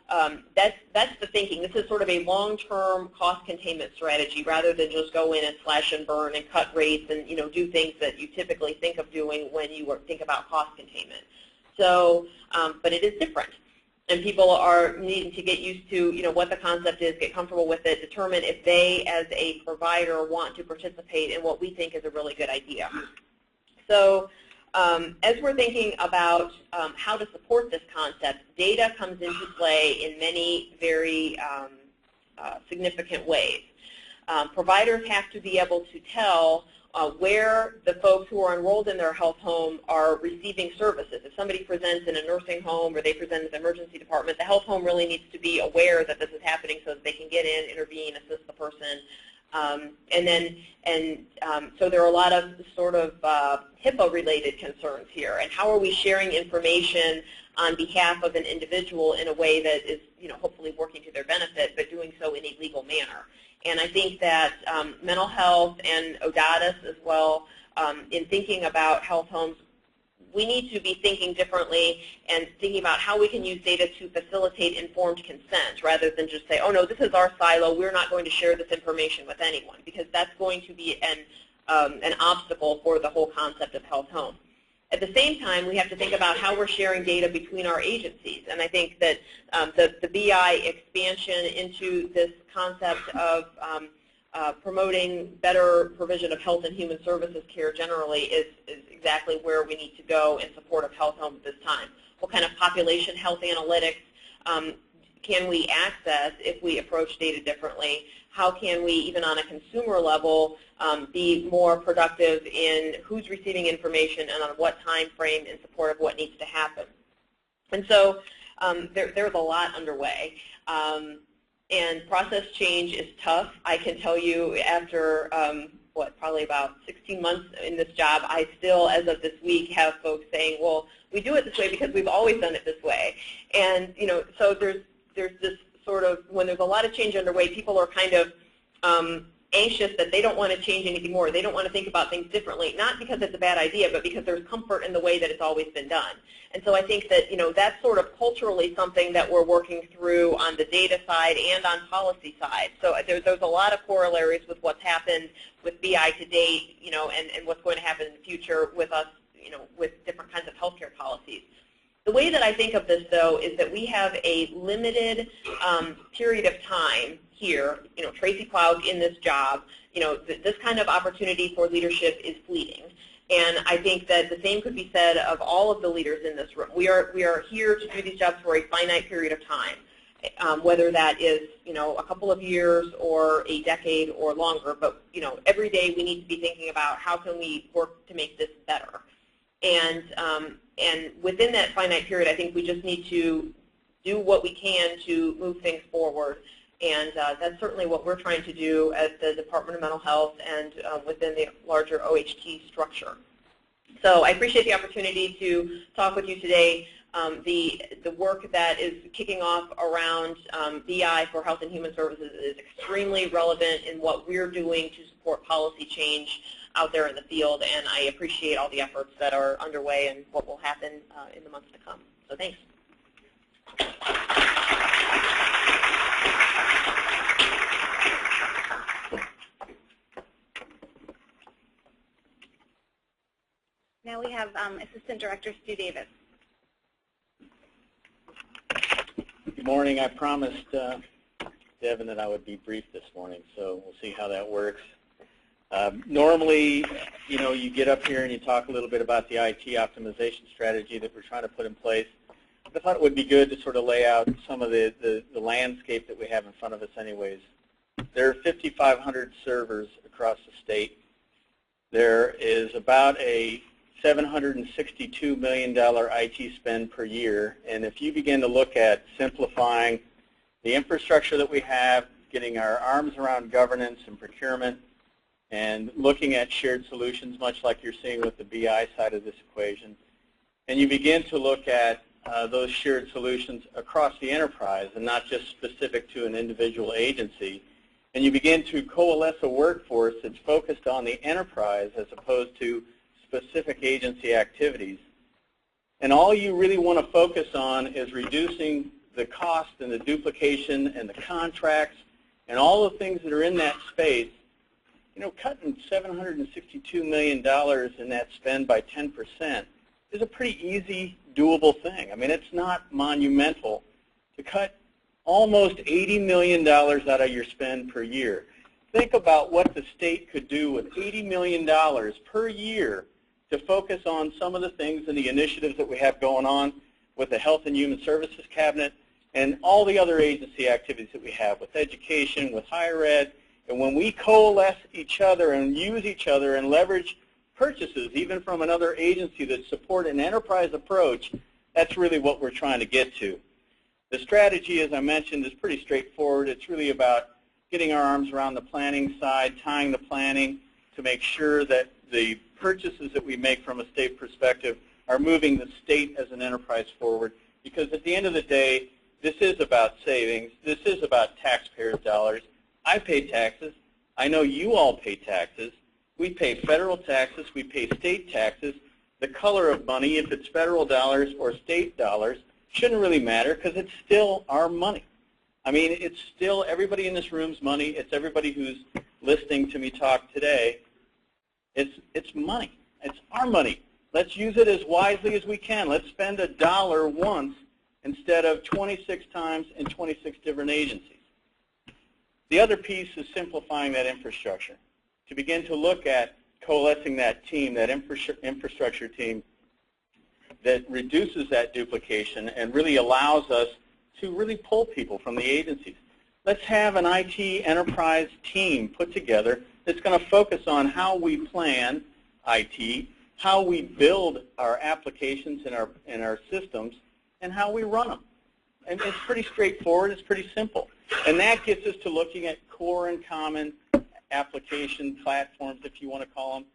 that's the thinking. This is sort of a long-term cost containment strategy rather than just go in and slash and burn and cut rates and, you know, do things that you typically think of doing when you think about cost containment. So, but it is different. And people are needing to get used to, you know, what the concept is, get comfortable with it, determine if they, as a provider, want to participate in what we think is a really good idea. So as we're thinking about how to support this concept, data comes into play in many very significant ways. Providers have to be able to tell where the folks who are enrolled in their health home are receiving services. If somebody presents in a nursing home or they present at the emergency department, the health home really needs to be aware that this is happening so that they can get in, intervene, assist the person. So there are a lot of sort of HIPAA-related concerns here. And how are we sharing information on behalf of an individual in a way that is, you know, hopefully working to their benefit, but doing so in a legal manner? And I think that mental health and ODATIS as well, in thinking about health homes, we need to be thinking differently and thinking about how we can use data to facilitate informed consent rather than just say, oh no, this is our silo, we're not going to share this information with anyone, because that's going to be an obstacle for the whole concept of health home. At the same time, we have to think about how we're sharing data between our agencies. And I think that the BI expansion into this concept of promoting better provision of health and human services care generally is exactly where we need to go in support of health home at this time. What kind of population health analytics can we access if we approach data differently? How can we, even on a consumer level, be more productive in who's receiving information and on what time frame in support of what needs to happen? And so there's a lot underway. And process change is tough. I can tell you after, probably about 16 months in this job, I still, as of this week, have folks saying, well, we do it this way because we've always done it this way. And, you know, so there's this sort of, when there's a lot of change underway, people are kind of anxious that they don't want to change anything more. They don't want to think about things differently, not because it's a bad idea, but because there's comfort in the way that it's always been done. And so I think that, you know, that's sort of culturally something that we're working through on the data side and on policy side. So there's a lot of corollaries with what's happened with BI to date, you know, and what's going to happen in the future with us, you know, with different kinds of healthcare policies. The way that I think of this, though, is that we have a limited period of time here. You know, Tracy Plauk in this job, you know, this kind of opportunity for leadership is fleeting. And I think that the same could be said of all of the leaders in this room. We are here to do these jobs for a finite period of time, whether that is, you know, a couple of years or a decade or longer. But, you know, every day we need to be thinking about how can we work to make this better. And within that finite period, I think we just need to do what we can to move things forward. And that's certainly what we're trying to do at the Department of Mental Health and within the larger OHT structure. So I appreciate the opportunity to talk with you today. The work that is kicking off around BI for Health and Human Services is extremely relevant in what we're doing to support policy change out there in the field, and I appreciate all the efforts that are underway and what will happen in the months to come. So thanks. Now we have Assistant Director Stu Davis. Good morning. I promised Devin that I would be brief this morning, so we'll see how that works. Normally, you know, you get up here and you talk a little bit about the IT optimization strategy that we're trying to put in place. I thought it would be good to sort of lay out some of the landscape that we have in front of us anyways. There are 5,500 servers across the state. There is about a $762 million IT spend per year, and if you begin to look at simplifying the infrastructure that we have, getting our arms around governance and procurement, and looking at shared solutions, much like you're seeing with the BI side of this equation, and you begin to look at those shared solutions across the enterprise and not just specific to an individual agency. And you begin to coalesce a workforce that's focused on the enterprise as opposed to specific agency activities. And all you really want to focus on is reducing the cost and the duplication and the contracts and all the things that are in that space. You know, cutting $762 million in that spend by 10% is a pretty easy, doable thing. I mean, it's not monumental to cut almost $80 million out of your spend per year. Think about what the state could do with $80 million per year to focus on some of the things and the initiatives that we have going on with the Health and Human Services Cabinet and all the other agency activities that we have with education, with higher ed. And when we coalesce each other and use each other and leverage purchases, even from another agency that support an enterprise approach, that's really what we're trying to get to. The strategy, as I mentioned, is pretty straightforward. It's really about getting our arms around the planning side, tying the planning to make sure that the purchases that we make from a state perspective are moving the state as an enterprise forward, because at the end of the day, this is about savings. This is about taxpayers' dollars. I pay taxes. I know you all pay taxes. We pay federal taxes. We pay state taxes. The color of money, if it's federal dollars or state dollars, shouldn't really matter because it's still our money. I mean, it's still everybody in this room's money. It's everybody who's listening to me talk today. It's money. It's our money. Let's use it as wisely as we can. Let's spend $1 once instead of 26 times in 26 different agencies. The other piece is simplifying that infrastructure. To begin to look at coalescing that team, that infrastructure team that reduces that duplication and really allows us to really pull people from the agencies. Let's have an IT enterprise team put together that's going to focus on how we plan IT, how we build our applications and our systems, and how we run them. And it's pretty straightforward. It's pretty simple. And that gets us to looking at core and common application platforms, if you want to call them.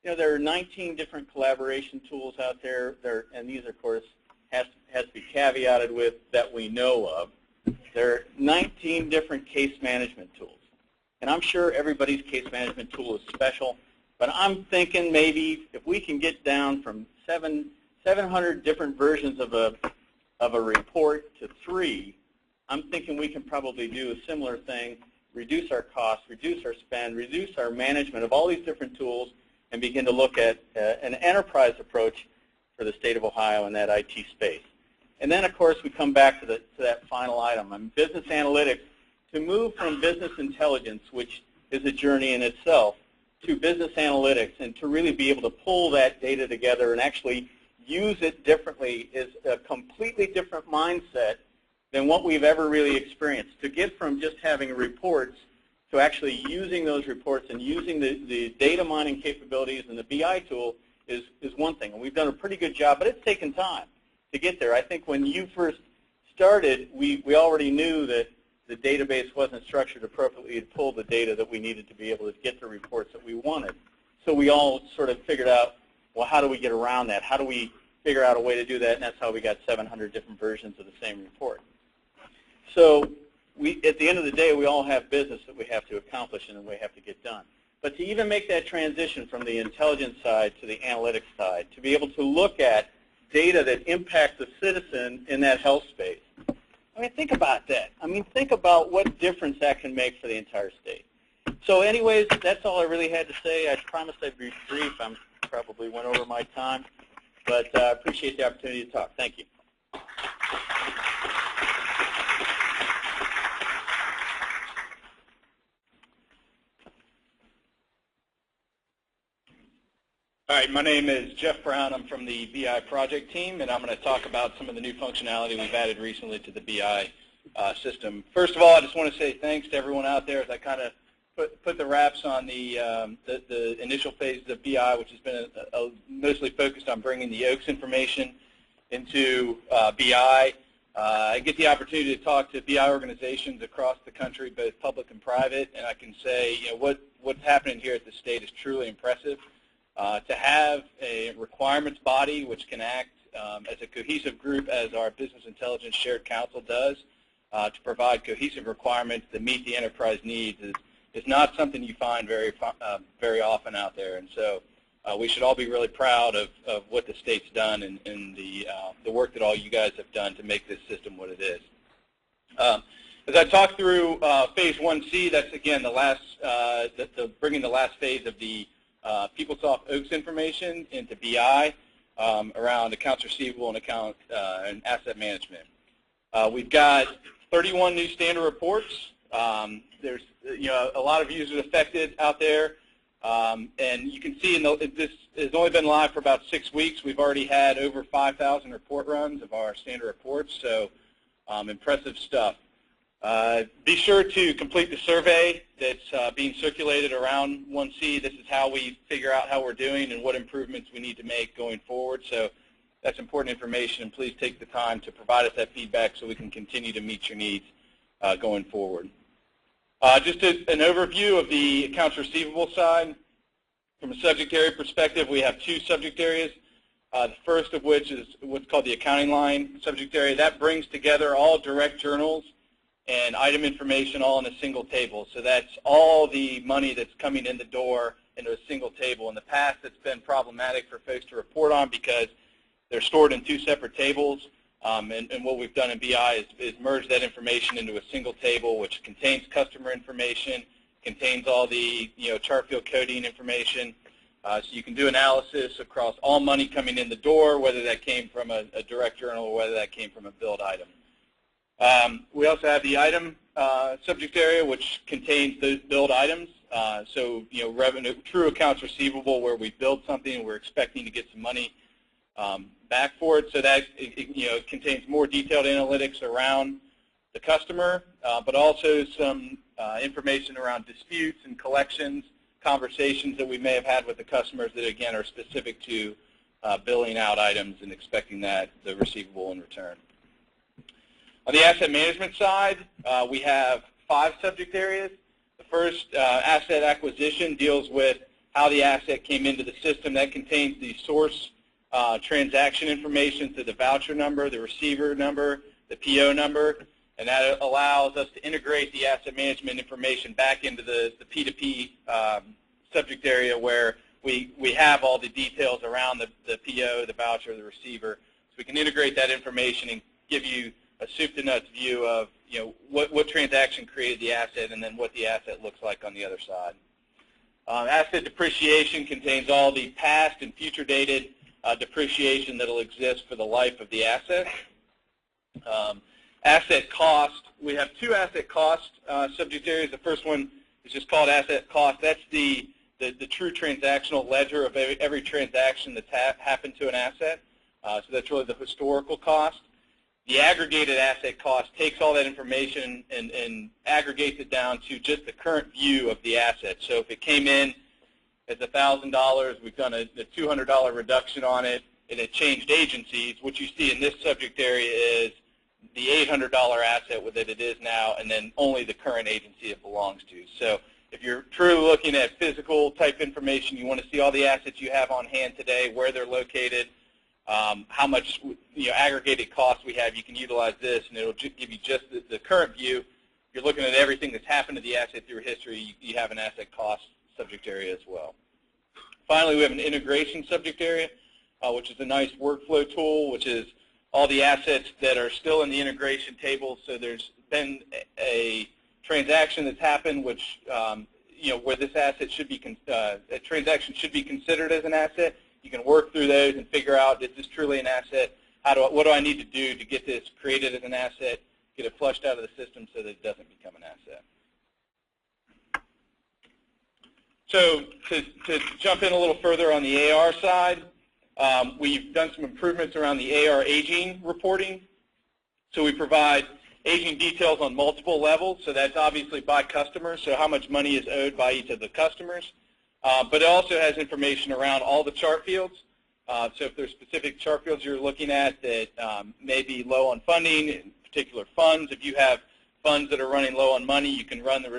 You know, there are 19 different collaboration tools out there, and these, of course, has to be caveated with that we know of. There are 19 different case management tools. And I'm sure everybody's case management tool is special, but I'm thinking maybe if we can get down from 700 different versions of a report to 3, I'm thinking we can probably do a similar thing, reduce our costs, reduce our spend, reduce our management of all these different tools, and begin to look at an enterprise approach for the state of Ohio in that IT space. And then, of course, we come back to that final item, business analytics, to move from business intelligence, which is a journey in itself, to business analytics, and to really be able to pull that data together and actually use it differently is a completely different mindset than what we've ever really experienced. To get from just having reports to actually using those reports and using the data mining capabilities and the BI tool is one thing. And we've done a pretty good job, but it's taken time to get there. I think when you first started, we already knew that the database wasn't structured appropriately to pull the data that we needed to be able to get the reports that we wanted. So we all sort of figured out, well, how do we get around that? How do we figure out a way to do that? And that's how we got 700 different versions of the same report. So at the end of the day, we all have business that we have to accomplish and we have to get done. But to even make that transition from the intelligence side to the analytics side, to be able to look at data that impacts the citizen in that health space, I mean, think about that. I mean, think about what difference that can make for the entire state. So anyways, that's all I really had to say. I promised I'd be brief. I probably went over my time, but I appreciate the opportunity to talk. Thank you. All right, my name is Jeff Brown. I'm from the BI project team, and I'm going to talk about some of the new functionality we've added recently to the BI system. First of all, I just want to say thanks to everyone out there as I kind of put the wraps on the initial phases of BI, which has been mostly focused on bringing the OAKS information into BI. I get the opportunity to talk to BI organizations across the country, both public and private, and I can say, you know, what's happening here at the state is truly impressive. To have a requirements body which can act as a cohesive group as our Business Intelligence Shared Council does to provide cohesive requirements that meet the enterprise needs is not something you find very often out there. And so we should all be really proud of what the state's done and the work that all you guys have done to make this system what it is. As I talk through Phase 1C, that's again the last, bringing the last phase of the PeopleSoft Oaks information into BI around accounts receivable and asset management. We've got 31 new standard reports. There's a lot of users affected out there, and you can see this has only been live for about 6 weeks. We've already had over 5,000 report runs of our standard reports, so impressive stuff. Be sure to complete the survey that's being circulated around 1C. This is how we figure out how we're doing and what improvements we need to make going forward. So that's important information, and please take the time to provide us that feedback so we can continue to meet your needs going forward. Just an overview of the accounts receivable side. From a subject area perspective, we have 2 subject areas. The first of which is what's called the accounting line subject area. That brings together all direct journals and item information all in a single table. So that's all the money that's coming in the door into a single table. In the past, it's been problematic for folks to report on because they're stored in 2 separate tables. And what we've done in BI is merge that information into a single table, which contains customer information, contains all the chart field coding information. So you can do analysis across all money coming in the door, whether that came from a direct journal or whether that came from a billed item. We also have the item subject area, which contains those billed items. So revenue, true accounts receivable, where we build something and we're expecting to get some money back for it. So that it contains more detailed analytics around the customer, but also some information around disputes and collections, conversations that we may have had with the customers that, again, are specific to billing out items and expecting the receivable in return. On the asset management side, we have 5 subject areas. The first, asset acquisition, deals with how the asset came into the system. That contains the source transaction information, so the voucher number, the receiver number, the PO number, and that allows us to integrate the asset management information back into the P2P subject area where we have all the details around the PO, the voucher, the receiver. So we can integrate that information and give you a soup-to-nuts view of what transaction created the asset and then what the asset looks like on the other side. Asset depreciation contains all the past and future dated depreciation that will exist for the life of the asset. Asset cost, we have 2 asset cost subject areas. The first one is just called asset cost. That's the true transactional ledger of every transaction that's happened to an asset. So that's really the historical cost. The aggregated asset cost takes all that information and aggregates it down to just the current view of the asset. So if it came in as $1,000, we've done a $200 reduction on it, and it changed agencies. What you see in this subject area is the $800 asset that it is now, and then only the current agency it belongs to. So if you're truly looking at physical type information, you want to see all the assets you have on hand today, where they're located, how much aggregated cost we have. You can utilize this, and it'll give you just the current view. If you're looking at everything that's happened to the asset through history, you have an asset cost subject area as well. Finally, we have an integration subject area, which is a nice workflow tool, which is all the assets that are still in the integration table. So there's been a transaction that's happened, which where this asset should be a transaction should be considered as an asset. You can work through those and figure out, is this truly an asset? What do I need to do to get this created as an asset, get it flushed out of the system so that it doesn't become an asset? So to jump in a little further on the AR side, we've done some improvements around the AR aging reporting. So we provide aging details on multiple levels. So that's obviously by customer, so how much money is owed by each of the customers. But it also has information around all the chart fields. So if there's specific chart fields you're looking at that may be low on funding, in particular funds, if you have funds that are running low on money, you can run the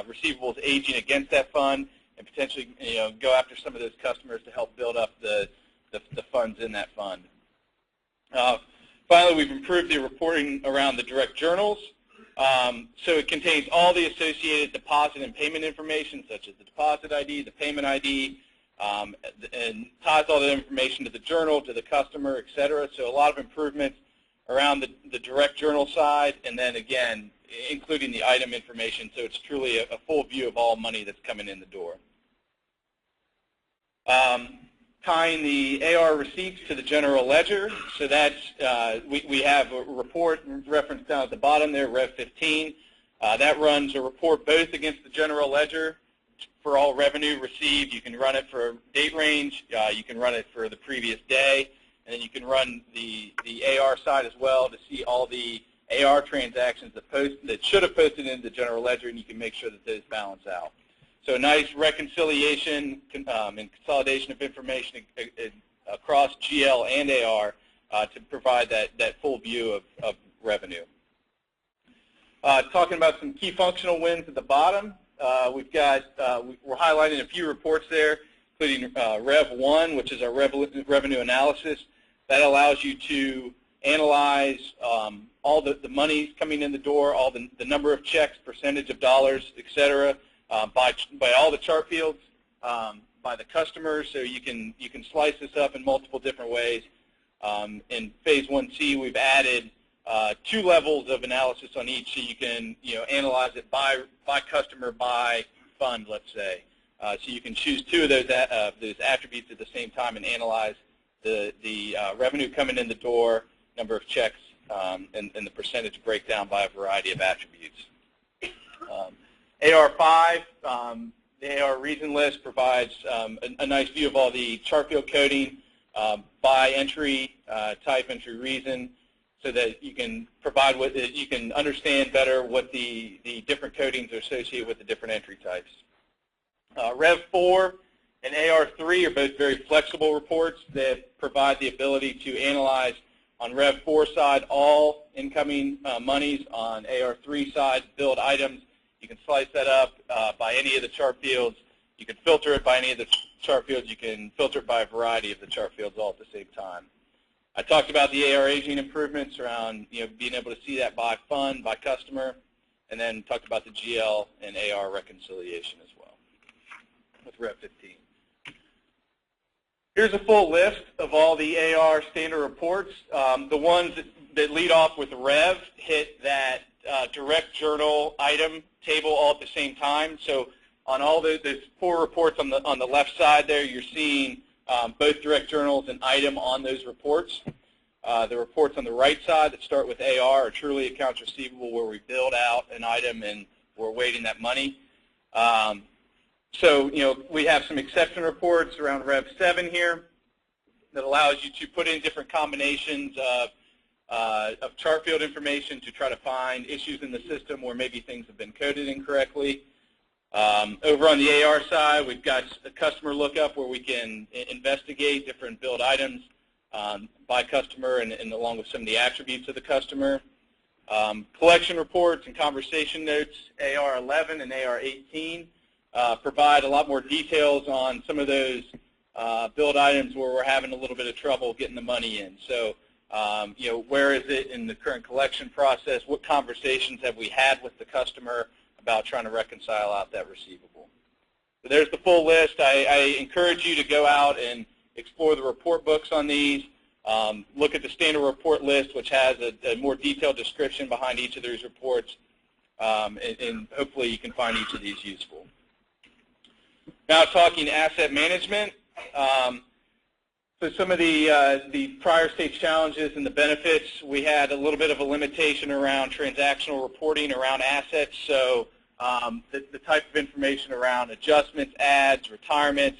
receivables aging against that fund and potentially go after some of those customers to help build up the funds in that fund. Finally, we've improved the reporting around the direct journals. So it contains all the associated deposit and payment information, such as the deposit ID, the payment ID, and ties all the information to the journal, to the customer, et cetera. So a lot of improvements around the direct journal side, and then again, including the item information, so it's truly a full view of all money that's coming in the door. Tying the AR receipts to the general ledger, so that's, we have a report referenced down at the bottom there, Rev 15. That runs a report both against the general ledger for all revenue received. You can run it for date range, you can run it for the previous day, and then you can run the AR side as well to see all the AR transactions that should have posted into the general ledger, and you can make sure that those balance out. So a nice reconciliation and consolidation of information across GL and AR to provide that full view of revenue. Talking about some key functional wins at the bottom, we're highlighting a few reports there, including Rev 1, which is our revenue analysis. That allows you to analyze all the monies coming in the door, all the number of checks, percentage of dollars, et cetera, by all the chart fields, by the customers, so you can slice this up in multiple different ways. In Phase 1C, we've added 2 levels of analysis on each, so you can analyze it by customer, by fund, let's say. So you can choose 2 of those attributes at the same time and analyze the revenue coming in the door, number of checks, and the percentage breakdown by a variety of attributes. AR5, the AR reason list provides a nice view of all the chart field coding by entry, type, entry, reason, so that you can provide you can understand better what the different codings are associated with the different entry types. Rev 4 and AR3 are both very flexible reports that provide the ability to analyze on Rev 4 side all incoming monies, on AR3 side billed items. You can slice that up by any of the chart fields. You can filter it by any of the chart fields. You can filter it by a variety of the chart fields all at the same time. I talked about the AR aging improvements around being able to see that by fund, by customer, and then talked about the GL and AR reconciliation as well with Rev 15. Here's a full list of all the AR standard reports. The ones that lead off with Rev hit that direct journal item table all at the same time. So on all those 4 reports on the left side there, you're seeing both direct journals and item on those reports. The reports on the right side that start with AR are truly accounts receivable, where we build out an item and we're awaiting that money. So we have some exception reports around Rev 7 here that allows you to put in different combinations of chart field information to try to find issues in the system where maybe things have been coded incorrectly. Over on the AR side, we've got a customer lookup where we can investigate different billed items by customer and along with some of the attributes of the customer. Collection reports and conversation notes, AR 11 and AR 18, provide a lot more details on some of those billed items where we're having a little bit of trouble getting the money in. So, where is it in the current collection process? What conversations have we had with the customer about trying to reconcile out that receivable? So there's the full list. I encourage you to go out and explore the report books on these. Look at the standard report list, which has a more detailed description behind each of these reports, and hopefully you can find each of these useful. Now talking asset management. So some of the prior stage challenges and the benefits, we had a little bit of a limitation around transactional reporting around assets. So the type of information around adjustments, adds, retirements,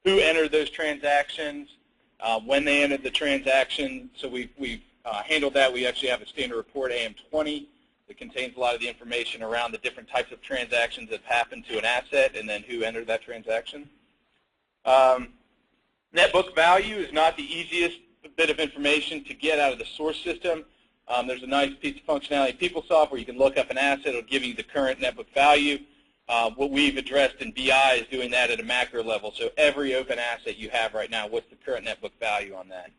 who entered those transactions, when they entered the transaction. So we've handled that. We actually have a standard report, AM20, that contains a lot of the information around the different types of transactions that happened to an asset and then who entered that transaction. Net book value is not the easiest bit of information to get out of the source system. There's a nice piece of functionality in PeopleSoft where you can look up an asset. It'll give you the current net book value. What we've addressed in BI is doing that at a macro level. So every open asset you have right now, what's the current net book value on that?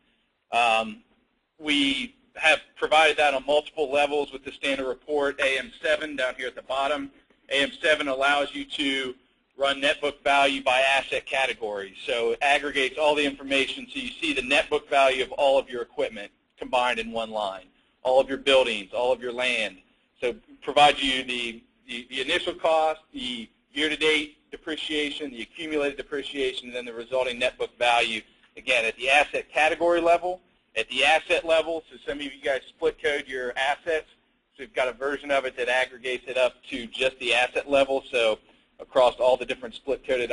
we have provided that on multiple levels with the standard report. AM7 down here at the bottom. AM7 allows you to run net book value by asset category. So it aggregates all the information so you see the net book value of all of your equipment combined in one line, all of your buildings, all of your land. So it provides you the initial cost, the year-to-date depreciation, the accumulated depreciation, and then the resulting net book value, again, at the asset category level. At the asset level, so some of you guys split code your assets, so we've got a version of it that aggregates it up to just the asset level, so across all the different split coded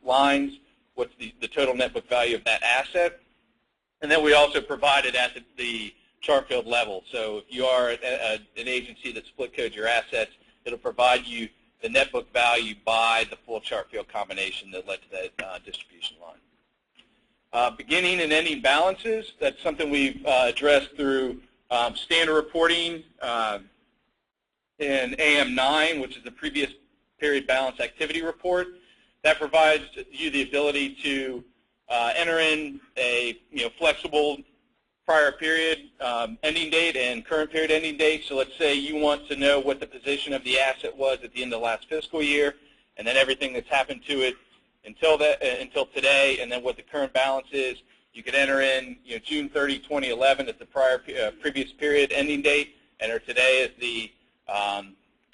lines, what's the total net book value of that asset. And then we also provide it at the chart field level. So if you are an agency that split codes your assets, it'll provide you the net book value by the full chart field combination that led to that distribution line. Beginning and ending balances, that's something we've addressed through standard reporting in AM9, which is the previous period balance activity report. That provides you the ability to enter in a flexible prior period ending date and current period ending date. So let's say you want to know what the position of the asset was at the end of last fiscal year, and then everything that's happened to it until today, and then what the current balance is. You could enter in June 30, 2011 as the previous period ending date, enter today as the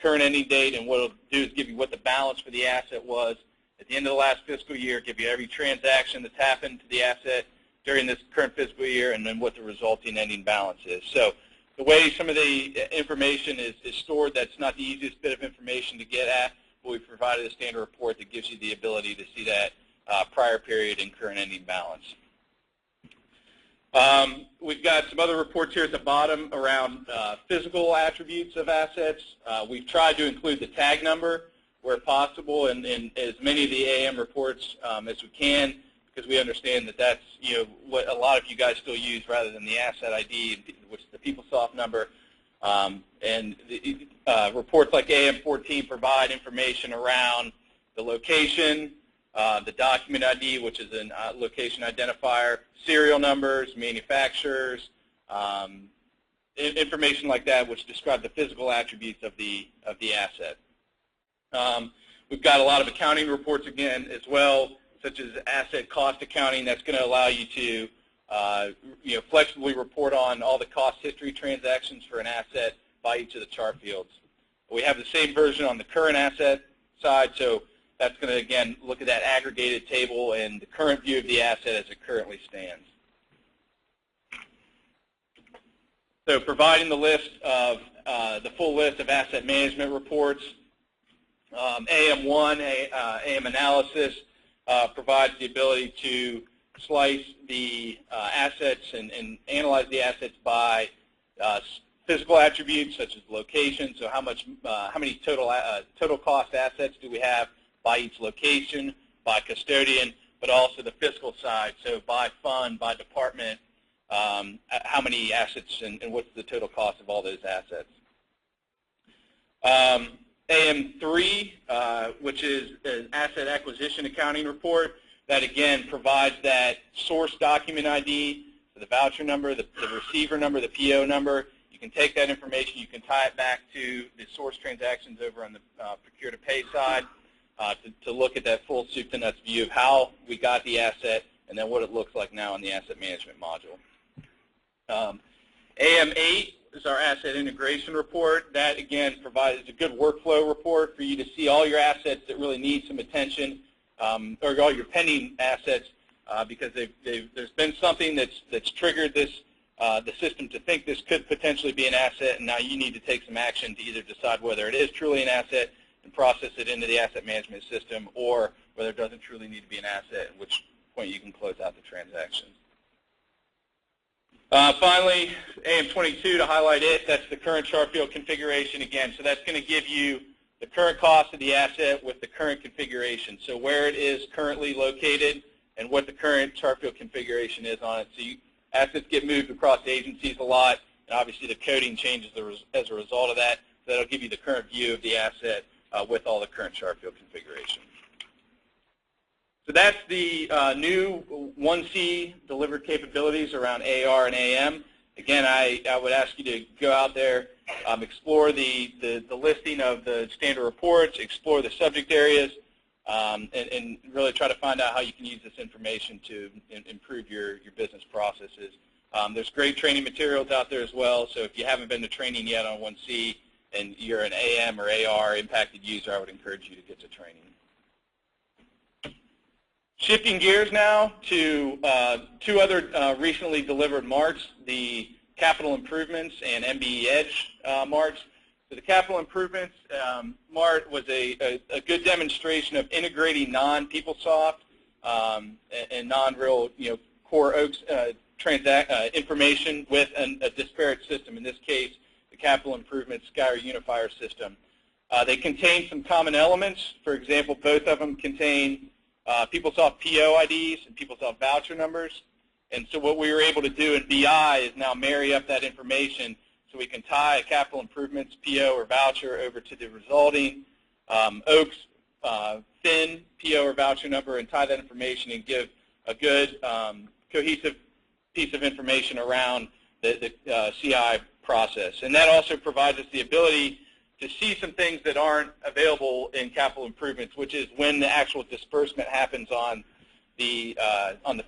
current ending date, and what it'll do is give you what the balance for the asset was at the end of the last fiscal year, give you every transaction that's happened to the asset during this current fiscal year, and then what the resulting ending balance is. So the way some of the information is stored, that's not the easiest bit of information to get at, but we've provided a standard report that gives you the ability to see that prior period and current ending balance. We've got some other reports here at the bottom around physical attributes of assets. We've tried to include the tag number where possible in as many of the AM reports as we can, because we understand that that's what a lot of you guys still use rather than the asset ID, which is the PeopleSoft number. And reports like AM14 provide information around the location, the document ID, which is a location identifier, serial numbers, manufacturers, information like that, which describe the physical attributes of the asset. We've got a lot of accounting reports again as well, such as asset cost accounting. That's going to allow you to flexibly report on all the cost history transactions for an asset by each of the chart fields. We have the same version on the current asset side, so that's going to, again, look at that aggregated table and the current view of the asset as it currently stands. So providing the list of the full list of asset management reports, AM1, AM analysis provides the ability to slice the assets and analyze the assets by physical attributes such as location. So how many total cost assets do we have by each location, by custodian, but also the fiscal side. So by fund, by department, how many assets and what's the total cost of all those assets. AM3, which is an asset acquisition accounting report, that again provides that source document ID, so the voucher number, the receiver number, the PO number. You can take that information, you can tie it back to the source transactions over on the procure to pay side to look at that full soup to nuts view of how we got the asset and then what it looks like now in the asset management module. AM8 is our asset integration report. That, again, provides a good workflow report for you to see all your assets that really need some attention, or all your pending assets, because there's been something that's triggered this the system to think this could potentially be an asset, and now you need to take some action to either decide whether it is truly an asset and process it into the asset management system, or whether it doesn't truly need to be an asset, at which point you can close out the transaction. Finally, AM22, to highlight it, that's the current chart field configuration again. So that's going to give you the current cost of the asset with the current configuration. So where it is currently located and what the current chart field configuration is on it. So assets get moved across agencies a lot, and obviously the coding changes as a result of that. So that'll give you the current view of the asset with all the current chart field configuration. So that's the new 1C delivered capabilities around AR and AM. Again, I would ask you to go out there, explore the listing of the standard reports, explore the subject areas, and really try to find out how you can use this information to improve your business processes. There's great training materials out there as well, so if you haven't been to training yet on 1C and you're an AM or AR impacted user, I would encourage you to get to training. Shifting gears now to two other recently delivered marts, the capital improvements and MBE Edge marts. So the capital improvements mart was a good demonstration of integrating non-PeopleSoft and non-real core OAKS information with a disparate system. In this case, the capital improvements Skyr Unifier system. They contain some common elements. For example, both of them contain PeopleSoft PO IDs and PeopleSoft voucher numbers. And so what we were able to do in BI is now marry up that information so we can tie a capital improvements PO or voucher over to the resulting OAKS FIN PO or voucher number and tie that information and give a good cohesive piece of information around the CI process. And that also provides us the ability to see some things that aren't available in capital improvements, which is when the actual disbursement happens on the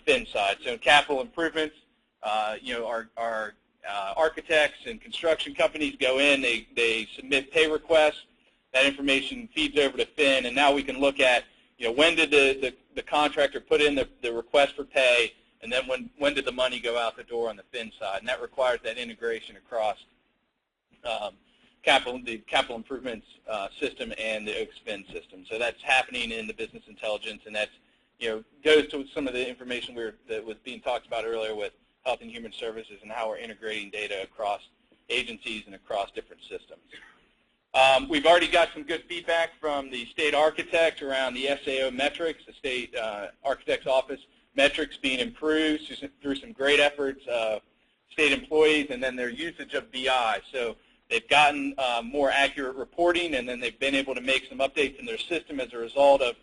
FIN side. So in capital improvements, our architects and construction companies go in, they submit pay requests, that information feeds over to FIN, and now we can look at when did the contractor put in the request for pay, and then when did the money go out the door on the FIN side, and that requires that integration across the capital improvements system and the OAKS FIN system. So that's happening in the business intelligence, and that's goes to some of the information that was being talked about earlier with Health and Human Services and how we're integrating data across agencies and across different systems. We've already got some good feedback from the state architect around the SAO metrics, the state architect's office metrics being improved through some great efforts of state employees and then their usage of BI. So they've gotten more accurate reporting, and then they've been able to make some updates in their system as a result of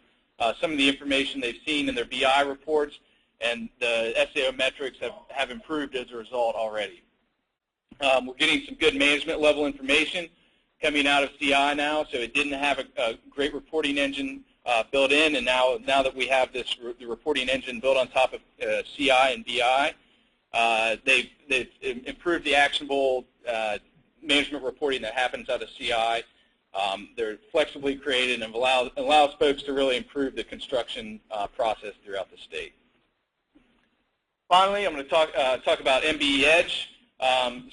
some of the information they've seen in their BI reports, and the SAO metrics have improved as a result already. We're getting some good management level information coming out of CI now, so it didn't have a great reporting engine built in, and now that we have the reporting engine built on top of CI and BI, they've improved the actionable management reporting that happens out of CI. They're flexibly created and allows folks to really improve the construction process throughout the state. Finally, I'm going to talk about MBE Edge.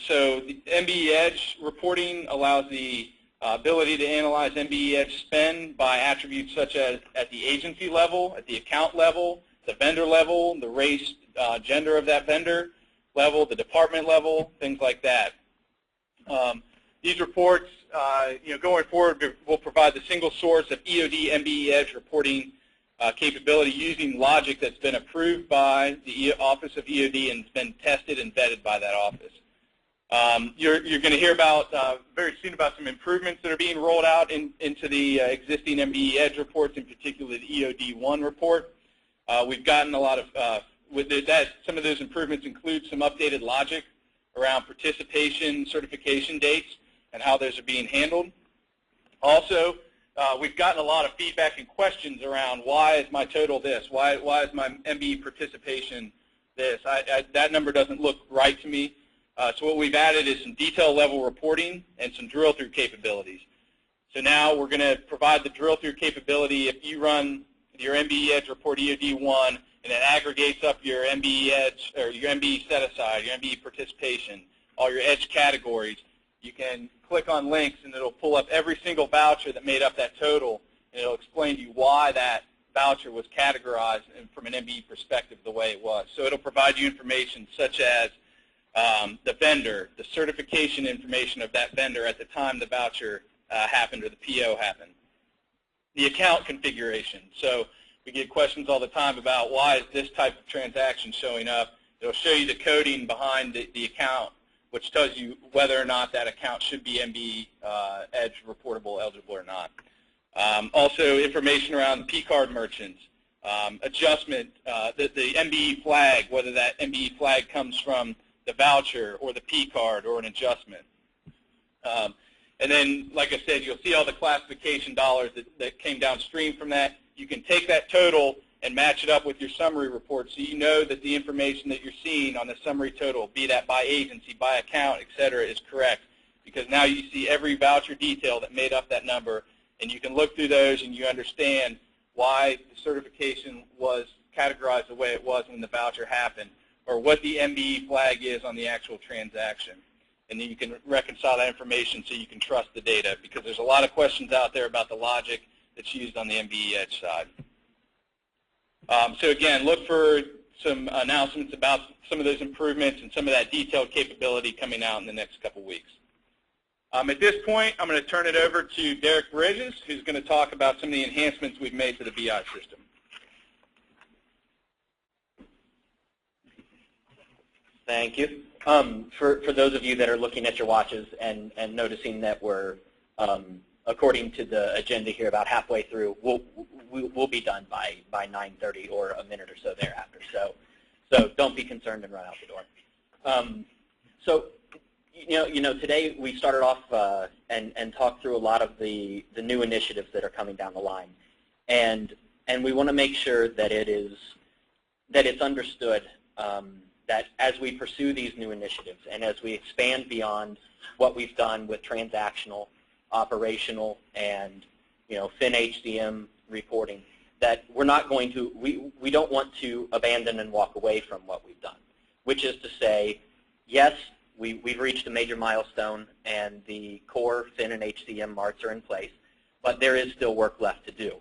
So the MBE Edge reporting allows the ability to analyze MBE Edge spend by attributes such as at the agency level, at the account level, the vendor level, the race, gender of that vendor level, the department level, things like that. These reports, going forward, will provide the single source of EOD MBE Edge reporting capability using logic that's been approved by the Office of EOD and has been tested and vetted by that office. You're going to hear about very soon about some improvements that are being rolled out into the existing MBE Edge reports, in particular the EOD1 report. We've gotten a lot of, some of those improvements include some updated logic around participation certification dates and how those are being handled. Also, we've gotten a lot of feedback and questions around why is my total this? Why is my MBE participation this? That number doesn't look right to me. So what we've added is some detail level reporting and some drill through capabilities. So now we're going to provide the drill through capability. If you run your MBE Edge report EOD1 and it aggregates up your MBE Edge or your MBE set aside, your MBE participation, all your Edge categories, you can click on links and it'll pull up every single voucher that made up that total, and it'll explain to you why that voucher was categorized from an MBE perspective the way it was. So it'll provide you information such as the vendor, the certification information of that vendor at the time the voucher happened or the PO happened. The account configuration. So we get questions all the time about why is this type of transaction showing up. It'll show you the coding behind the account, which tells you whether or not that account should be MBE Edge reportable, eligible or not. Also information around P-card merchants, adjustment, the MBE flag, whether that MBE flag comes from the voucher or the P card or an adjustment. And then, like I said, you'll see all the classification dollars that came downstream from that. You can take that total and match it up with your summary report so you know that the information that you're seeing on the summary total, be that by agency, by account, et cetera, is correct. Because now you see every voucher detail that made up that number, and you can look through those and you understand why the certification was categorized the way it was when the voucher happened, or what the MBE flag is on the actual transaction. And then you can reconcile that information so you can trust the data, because there's a lot of questions out there about the logic that's used on the MBE Edge side. So again, look for some announcements about some of those improvements and some of that detailed capability coming out in the next couple weeks. At this point, I'm going to turn it over to Derek Bridges, who's going to talk about some of the enhancements we've made to the BI system. Thank you. For those of you that are looking at your watches and noticing that we're, according to the agenda here, about halfway through, we'll be done by 9:30 or a minute or so thereafter. So don't be concerned and run out the door. So today we started off and talked through a lot of the new initiatives that are coming down the line, and we want to make sure that it's understood that as we pursue these new initiatives and as we expand beyond what we've done with transactional, operational, and FinHCM reporting, that we're not going to, we don't want to abandon and walk away from what we've done, which is to say, yes, we've reached a major milestone and the core Fin and HCM marks are in place, but there is still work left to do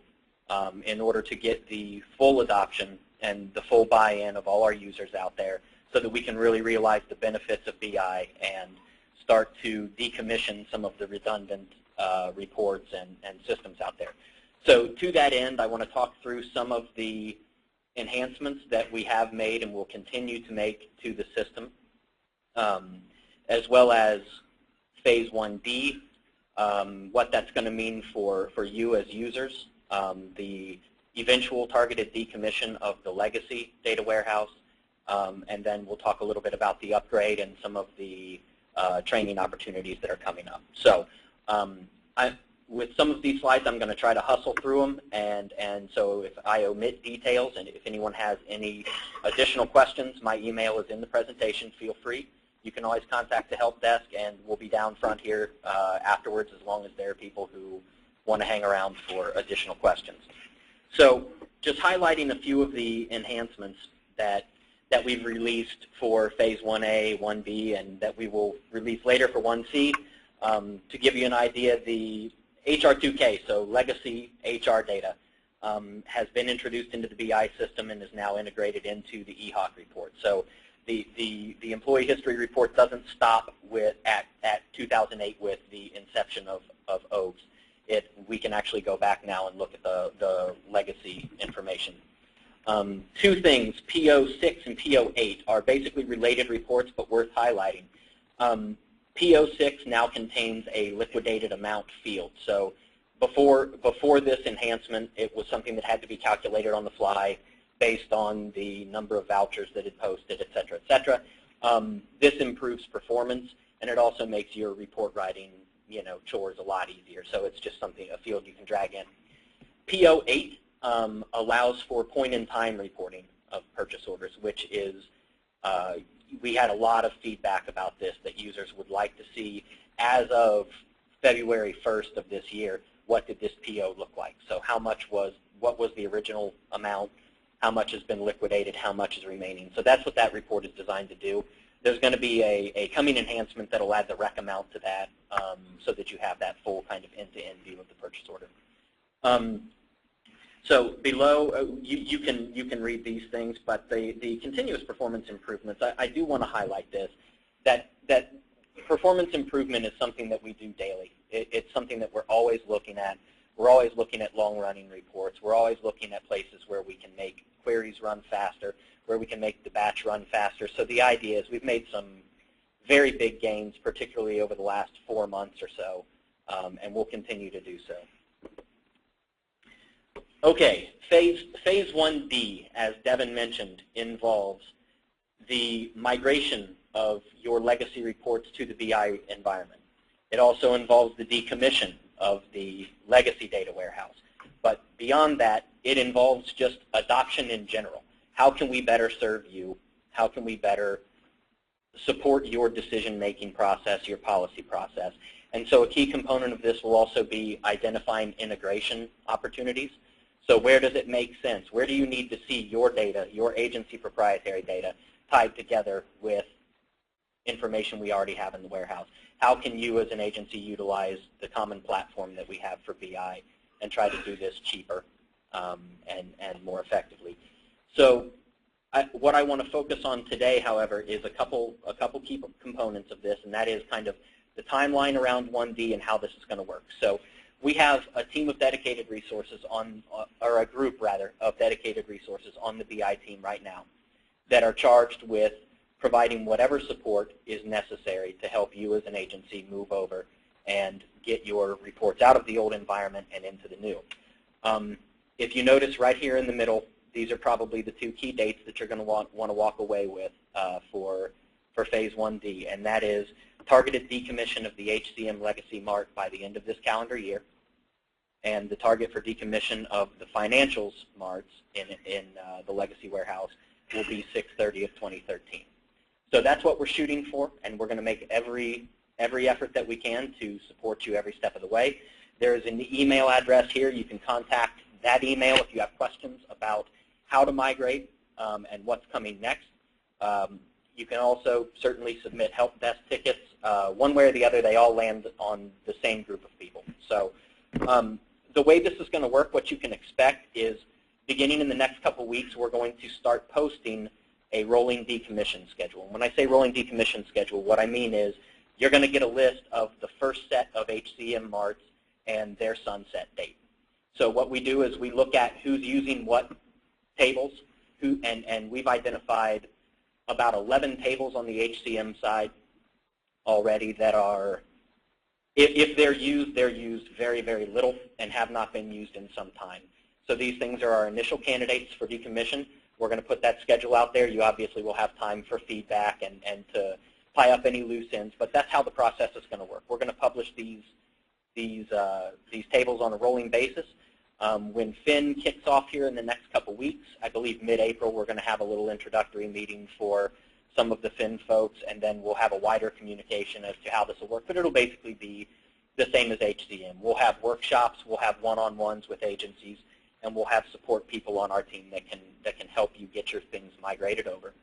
in order to get the full adoption and the full buy-in of all our users out there so that we can really realize the benefits of BI and start to decommission some of the redundant reports and systems out there. So to that end, I want to talk through some of the enhancements that we have made and will continue to make to the system, as well as Phase 1D, what that's going to mean for you as users, the eventual targeted decommission of the legacy data warehouse, and then we'll talk a little bit about the upgrade and some of the training opportunities that are coming up. So with some of these slides, I'm going to try to hustle through them, and so if I omit details and if anyone has any additional questions, my email is in the presentation. Feel free. You can always contact the help desk, and we'll be down front here afterwards as long as there are people who want to hang around for additional questions. So just highlighting a few of the enhancements that we've released for Phase 1A, 1B, and that we will release later for 1C. To give you an idea, the HR2K, so legacy HR data, has been introduced into the BI system and is now integrated into the EHOC report. So the employee history report doesn't stop at 2008 with the inception of OGS. We can actually go back now and look at the legacy information. Two things, PO6 and PO8 are basically related reports but worth highlighting. PO6 now contains a liquidated amount field. So before this enhancement, it was something that had to be calculated on the fly based on the number of vouchers that it posted, et cetera, et cetera. This improves performance, and it also makes your report writing chores a lot easier. So it's just a field you can drag in. PO8 allows for point-in-time reporting of purchase orders, which is, we had a lot of feedback about this, that users would like to see, as of February 1st of this year, what did this PO look like? So what was the original amount, how much has been liquidated, how much is remaining? So that's what that report is designed to do. There's going to be a coming enhancement that will add the rec amount to that so that you have that full kind of end-to-end view of the purchase order. So below, you can read these things, but the continuous performance improvements, I do want to highlight this, that performance improvement is something that we do daily. It's something that we're always looking at. We're always looking at long-running reports. We're always looking at places where we can make queries run faster, where we can make the batch run faster. So the idea is we've made some very big gains, particularly over the last 4 months or so, and we'll continue to do so. Okay, Phase 1D, as Devin mentioned, involves the migration of your legacy reports to the BI environment. It also involves the decommission of the legacy data warehouse. But beyond that, it involves just adoption in general. How can we better serve you? How can we better support your decision-making process, your policy process? And so a key component of this will also be identifying integration opportunities. So where does it make sense? Where do you need to see your data, your agency proprietary data, tied together with information we already have in the warehouse? How can you as an agency utilize the common platform that we have for BI and try to do this cheaper and more effectively? So what I want to focus on today, however, is a couple key components of this, and that is kind of the timeline around 1D and how this is going to work. So we have a team of dedicated resources on, or a group rather, of dedicated resources on the BI team right now that are charged with providing whatever support is necessary to help you as an agency move over and get your reports out of the old environment and into the new. If you notice right here in the middle, these are probably the two key dates that you're going to want to walk away with for Phase 1D, and that is targeted decommission of the HCM legacy MART by the end of this calendar year, and the target for decommission of the financials MARTs in the legacy warehouse will be 6/30 of 2013. So that's what we're shooting for, and we're going to make every effort that we can to support you every step of the way. There is an email address here. You can contact that email if you have questions about how to migrate and what's coming next. You can also certainly submit help desk tickets. One way or the other, they all land on the same group of people. So the way this is going to work, what you can expect is beginning in the next couple weeks, we're going to start posting a rolling decommission schedule. When I say rolling decommission schedule, what I mean is you're going to get a list of the first set of HCM MARTs and their sunset date. So what we do is we look at who's using what tables, and we've identified about 11 tables on the HCM side already that are, if they're used very, very little and have not been used in some time. So these things are our initial candidates for decommission. We're going to put that schedule out there. You obviously will have time for feedback and to tie up any loose ends, but that's how the process is going to work. We're going to publish these tables on a rolling basis. When Fin kicks off here in the next couple weeks, I believe mid-April, we're going to have a little introductory meeting for some of the Fin folks, and then we'll have a wider communication as to how this will work. But it'll basically be the same as HCM. We'll have workshops, we'll have one-on-ones with agencies, and we'll have support people on our team that can help you get your things migrated over.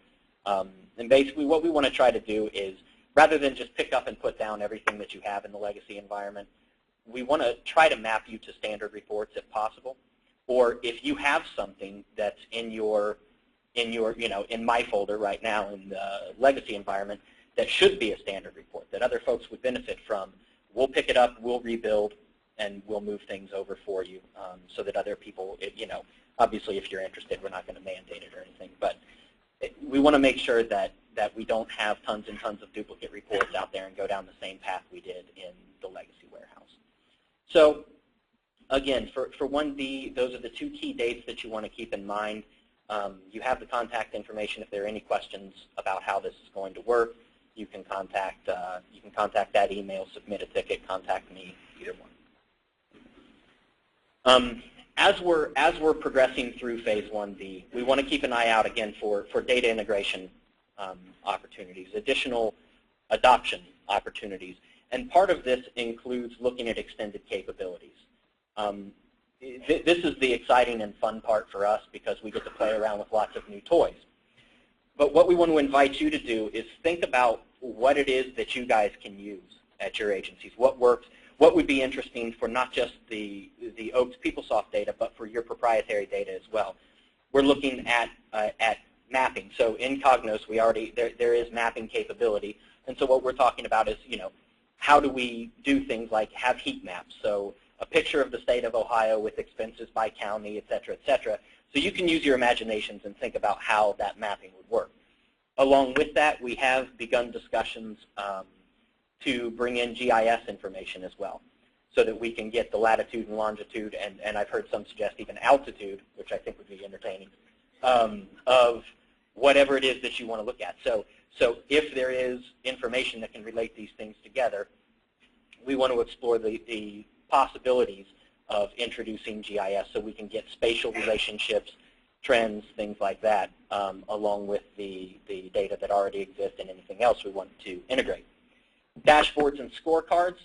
And basically what we want to try to do is, rather than just pick up and put down everything that you have in the legacy environment, we want to try to map you to standard reports if possible. Or if you have something that's in my folder right now in the legacy environment that should be a standard report that other folks would benefit from, we'll pick it up, we'll rebuild, and we'll move things over for you so that other people, obviously if you're interested, we're not going to mandate it or anything, but we want to make sure that we don't have tons and tons of duplicate reports out there and go down the same path we did in the legacy warehouse. So again, for 1D, those are the two key dates that you want to keep in mind. You have the contact information if there are any questions about how this is going to work. You can contact that email, submit a ticket, contact me, either one. As we're progressing through Phase 1D, we want to keep an eye out again for data integration opportunities, additional adoption opportunities. And part of this includes looking at extended capabilities. This is the exciting and fun part for us because we get to play around with lots of new toys. But what we want to invite you to do is think about what it is that you guys can use at your agencies. What works, what would be interesting for not just the Oaks PeopleSoft data, but for your proprietary data as well. We're looking at mapping. So in Cognos, there is mapping capability. And so what we're talking about is, how do we do things like have heat maps? So a picture of the state of Ohio with expenses by county, et cetera, et cetera. So you can use your imaginations and think about how that mapping would work. Along with that, we have begun discussions to bring in GIS information as well so that we can get the latitude and longitude, and I've heard some suggest even altitude, which I think would be entertaining, of whatever it is that you want to look at. So So if there is information that can relate these things together, we want to explore the possibilities of introducing GIS so we can get spatial relationships, trends, things like that, along with the data that already exists and anything else we want to integrate. Dashboards and scorecards,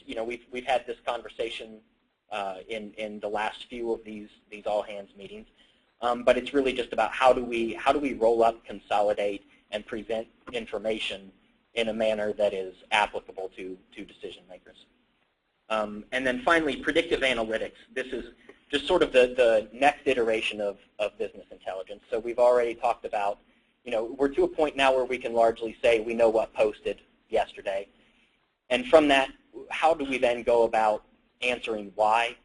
we've had this conversation in the last few of these all-hands meetings, but it's really just about how do we roll up, consolidate, and present information in a manner that is applicable to decision makers. And then finally, predictive analytics. This is just sort of the next iteration of business intelligence. So we've already talked about, we're to a point now where we can largely say we know what posted yesterday. And from that, how do we then go about answering why?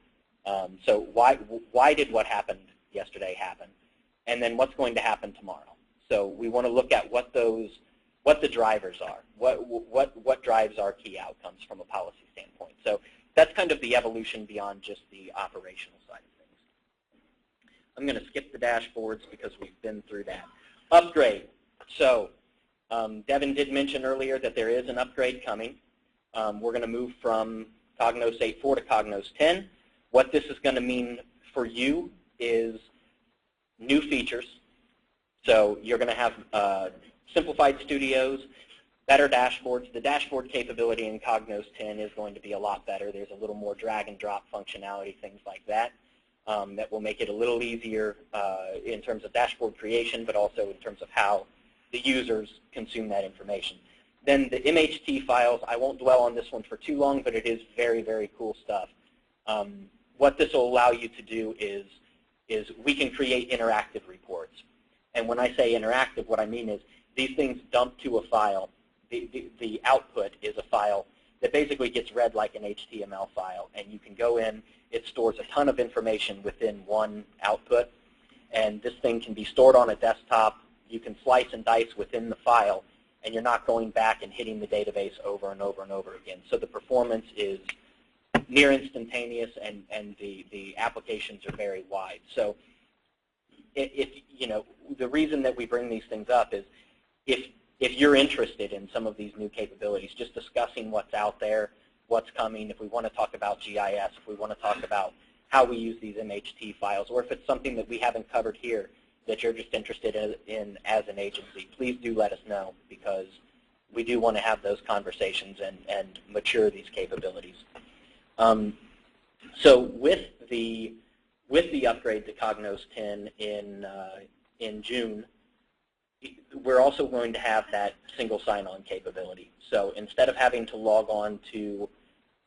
So why did what happened yesterday happen? And then what's going to happen tomorrow? So we want to look at what the drivers are, what drives our key outcomes from a policy standpoint. So that's kind of the evolution beyond just the operational side of things. I'm going to skip the dashboards because we've been through that. Upgrade. So Devin did mention earlier that there is an upgrade coming. We're going to move from Cognos 8.4 to Cognos 10. What this is going to mean for you is new features. So you're going to have simplified studios, better dashboards. The dashboard capability in Cognos 10 is going to be a lot better. There's a little more drag and drop functionality, things like that, that will make it a little easier in terms of dashboard creation, but also in terms of how the users consume that information. Then the MHT files, I won't dwell on this one for too long, but it is very, very cool stuff. What this will allow you to do is we can create interactive reports. And when I say interactive, what I mean is these things dump to a file. The output is a file that basically gets read like an HTML file. And you can go in, it stores a ton of information within one output. And this thing can be stored on a desktop. You can slice and dice within the file, and you're not going back and hitting the database over and over and over again. So the performance is near instantaneous, and the applications are very wide. So the reason that we bring these things up is if you're interested in some of these new capabilities, just discussing what's out there, what's coming, if we want to talk about GIS, if we want to talk about how we use these MHT files, or if it's something that we haven't covered here that you're just interested in as an agency, please do let us know, because we do want to have those conversations and mature these capabilities. So with the upgrade to Cognos 10 in June, we're also going to have that single sign-on capability. So instead of having to log on to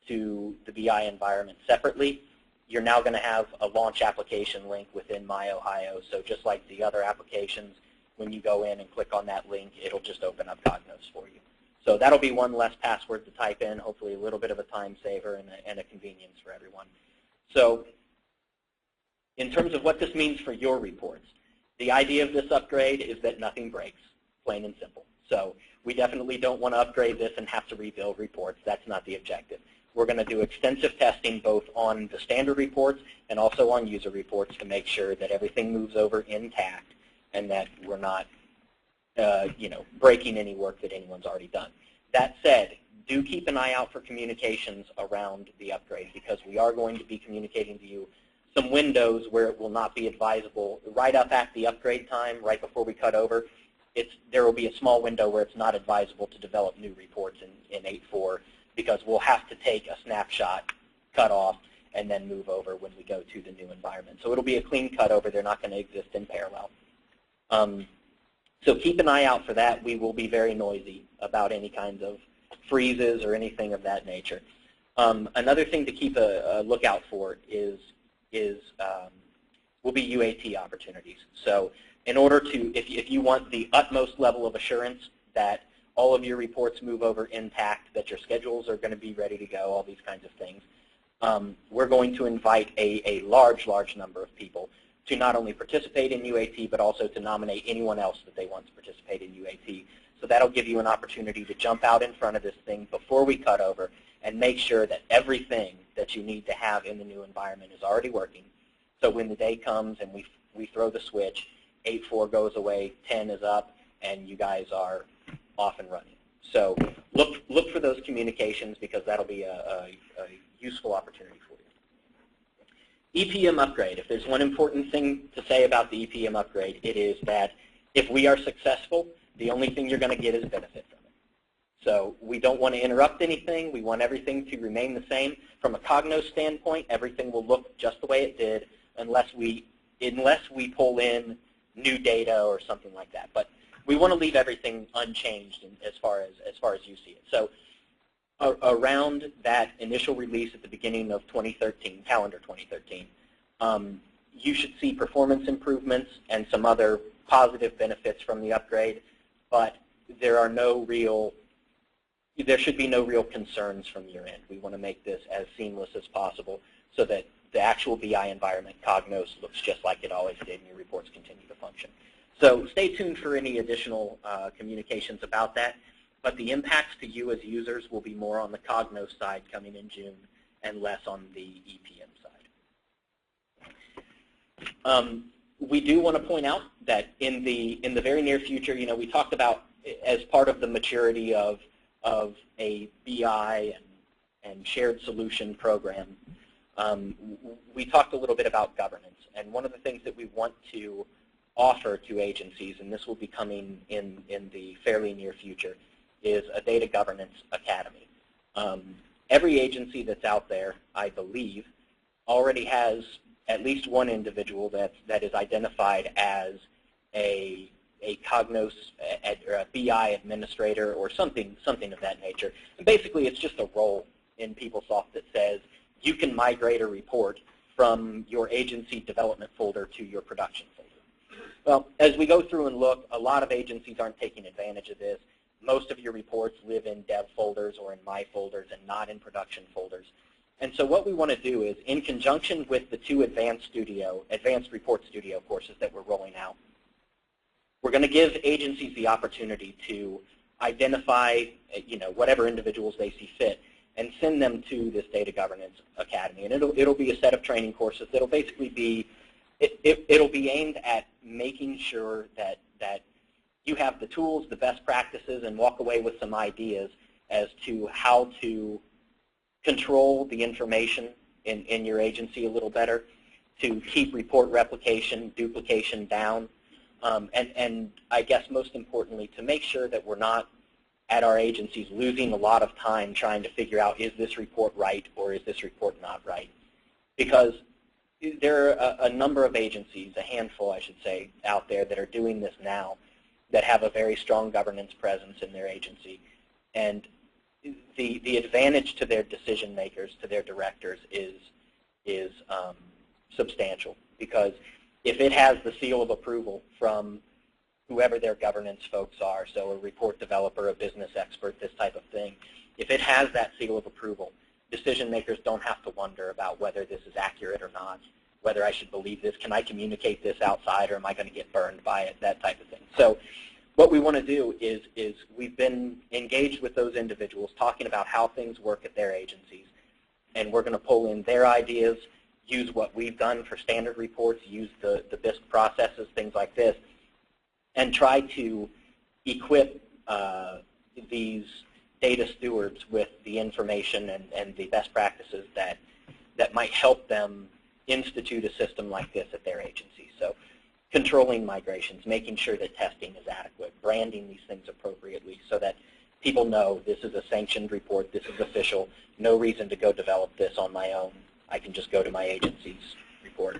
the BI environment separately, you're now going to have a launch application link within MyOhio. So just like the other applications, when you go in and click on that link, it'll just open up Cognos for you. So that'll be one less password to type in, hopefully a little bit of a time saver and a convenience for everyone. So in terms of what this means for your reports, the idea of this upgrade is that nothing breaks, plain and simple. So we definitely don't want to upgrade this and have to rebuild reports. That's not the objective. We're going to do extensive testing both on the standard reports and also on user reports to make sure that everything moves over intact and that we're not breaking any work that anyone's already done. That said, do keep an eye out for communications around the upgrade, because we are going to be communicating to you some windows where it will not be advisable. Right up at the upgrade time, right before we cut over, there will be a small window where it's not advisable to develop new reports in 8.4, because we'll have to take a snapshot, cut off, and then move over when we go to the new environment. So it'll be a clean cut over. They're not going to exist in parallel. So keep an eye out for that. We will be very noisy about any kinds of freezes or anything of that nature. Another thing to keep a lookout for will be UAT opportunities. So in order to, if you want the utmost level of assurance that all of your reports move over intact, that your schedules are going to be ready to go, all these kinds of things, we're going to invite a large number of people to not only participate in UAT, but also to nominate anyone else that they want to participate in UAT. So that'll give you an opportunity to jump out in front of this thing before we cut over and make sure that everything that you need to have in the new environment is already working. So when the day comes and we throw the switch, 8.4 goes away, 10 is up, and you guys are off and running. So look for those communications, because that'll be a useful opportunity for you. EPM upgrade. If there's one important thing to say about the EPM upgrade, it is that if we are successful, the only thing you're going to get is benefit from it. So we don't want to interrupt anything. We want everything to remain the same. From a Cognos standpoint, everything will look just the way it did unless we pull in new data or something like that. But we want to leave everything unchanged as far as you see it. So around that initial release at the beginning of 2013, calendar 2013, you should see performance improvements and some other positive benefits from the upgrade, but there should be no real concerns from your end. We want to make this as seamless as possible so that the actual BI environment, Cognos, looks just like it always did and your reports continue to function. So stay tuned for any additional communications about that, but the impacts to you as users will be more on the Cognos side coming in June and less on the EPM side. We do want to point out that in the very near future, we talked about, as part of the maturity of a BI and shared solution program, we talked a little bit about governance. And one of the things that we want to offer to agencies, and this will be coming in the fairly near future, is a data governance academy. Every agency that's out there, I believe, already has at least one individual that is identified as a Cognos or a BI administrator or something of that nature. And basically, it's just a role in PeopleSoft that says you can migrate a report from your agency development folder to your production folder. Well, as we go through and look, a lot of agencies aren't taking advantage of this. Most of your reports live in dev folders or in my folders and not in production folders. And so what we want to do is, in conjunction with the 2 Advanced Report Studio courses that we're rolling out, we're going to give agencies the opportunity to identify, whatever individuals they see fit, and send them to this Data Governance Academy. And it'll be a set of training courses that'll basically be, it'll be aimed at making sure that you have the tools, the best practices, and walk away with some ideas as to how to control the information in your agency a little better, to keep report replication, duplication down, and I guess most importantly, to make sure that we're not at our agencies losing a lot of time trying to figure out, is this report right or is this report not right? Because there are a number of agencies, a handful I should say, out there that are doing this now that have a very strong governance presence in their agency. And the advantage to their decision makers, to their directors, is substantial, because if it has the seal of approval from whoever their governance folks are, so a report developer, a business expert, this type of thing, if it has that seal of approval, decision makers don't have to wonder about whether this is accurate or not, whether I should believe this, can I communicate this outside, or am I going to get burned by it, that type of thing. So what we want to do is we've been engaged with those individuals, talking about how things work at their agencies, and we're going to pull in their ideas, use what we've done for standard reports, use the BISC processes, things like this, and try to equip these data stewards with the information and the best practices that might help them institute a system like this at their agency. So controlling migrations, making sure that testing is adequate, branding these things appropriately so that people know this is a sanctioned report, this is official, no reason to go develop this on my own. I can just go to my agency's report.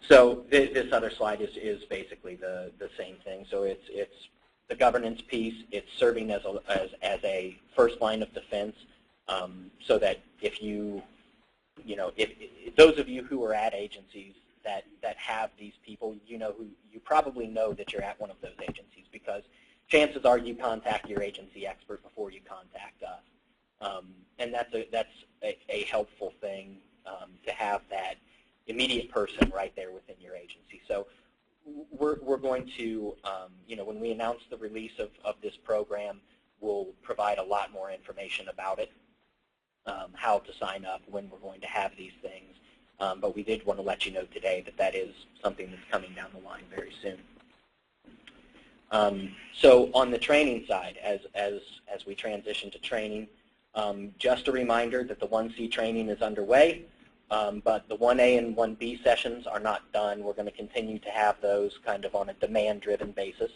So this other slide is basically the same thing. So it's the governance piece. It's serving as a first line of defense, so that if those of you who are at agencies that have these people, you probably know that you're at one of those agencies, because chances are you contact your agency expert before you contact us. And that's a helpful thing, to have that immediate person right there within your agency. So we're going to, when we announce the release of this program, we'll provide a lot more information about it, how to sign up, when we're going to have these things. But we did want to let you know today that is something that's coming down the line very soon. So on the training side, as we transition to training, just a reminder that the 1C training is underway, but the 1A and 1B sessions are not done. We're going to continue to have those kind of on a demand-driven basis.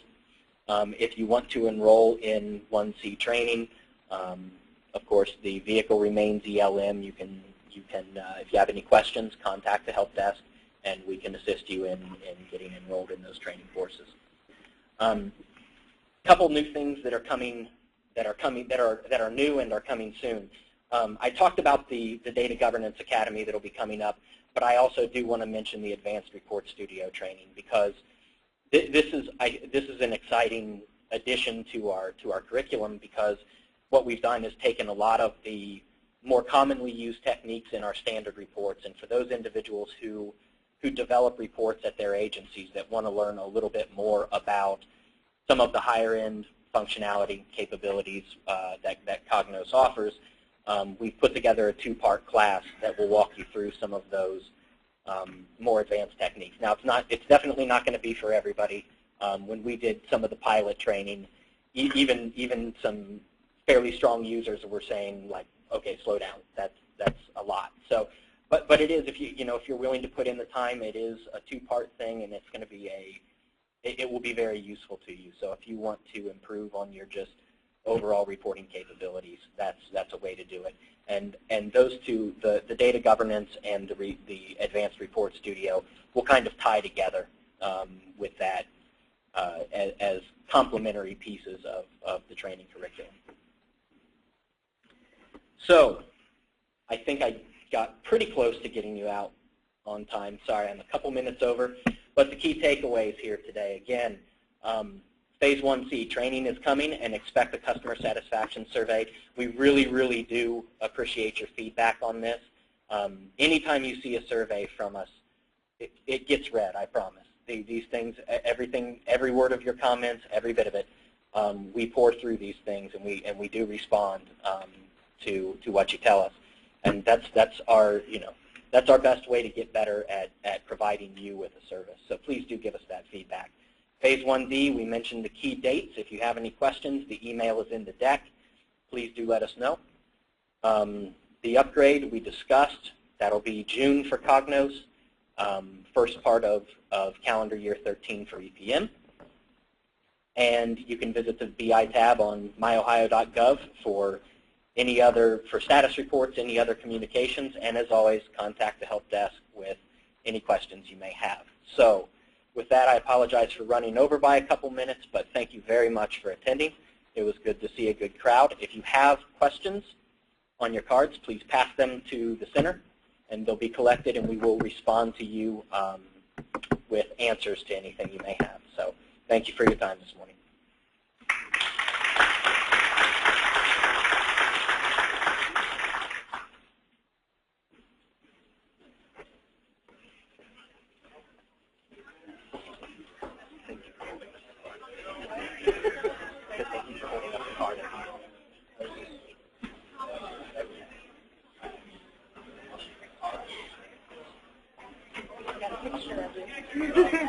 If you want to enroll in 1C training, of course, the vehicle remains ELM. You can if you have any questions, contact the help desk, and we can assist you in getting enrolled in those training courses. A couple new things that are coming, that are new and are coming soon. I talked about the Data Governance Academy that will be coming up, but I also do want to mention the Advanced Report Studio training, because this is an exciting addition to our curriculum, because what we've done is taken a lot of the more commonly used techniques in our standard reports, and for those individuals who develop reports at their agencies that want to learn a little bit more about some of the higher end functionality capabilities that Cognos offers, we've put together a two-part class that will walk you through some of those more advanced techniques. Now, it's definitely not going to be for everybody. When we did some of the pilot training, even some fairly strong users were saying, like, okay, slow down. That's a lot. So, but it is, if you're willing to put in the time, it is a two-part thing, and it's going to be it will be very useful to you. So if you want to improve on your just overall reporting capabilities, that's a way to do it. And those two, the data governance and the Advanced Report Studio, will kind of tie together with that as complementary pieces of the training curriculum. So I think I got pretty close to getting you out on time. Sorry, I'm a couple minutes over. But the key takeaways here today, again, Phase 1C, training is coming, and expect a customer satisfaction survey. We really, really do appreciate your feedback on this. Anytime you see a survey from us, it gets read, I promise. These things, every word of your comments, every bit of it, we pour through these things, and we do respond to what you tell us. And that's our best way to get better at providing you with a service. So please do give us that feedback. Phase 1D, we mentioned the key dates. If you have any questions, the email is in the deck. Please do let us know. The upgrade we discussed, that'll be June for Cognos, first part of calendar year 13 for EPM. And you can visit the BI tab on myohio.gov for status reports, any other communications, and as always, contact the help desk with any questions you may have. So with that, I apologize for running over by a couple minutes, but thank you very much for attending. It was good to see a good crowd. If you have questions on your cards, please pass them to the center, and they'll be collected, and we will respond to you with answers to anything you may have. So thank you for your time this morning. Got a picture of you.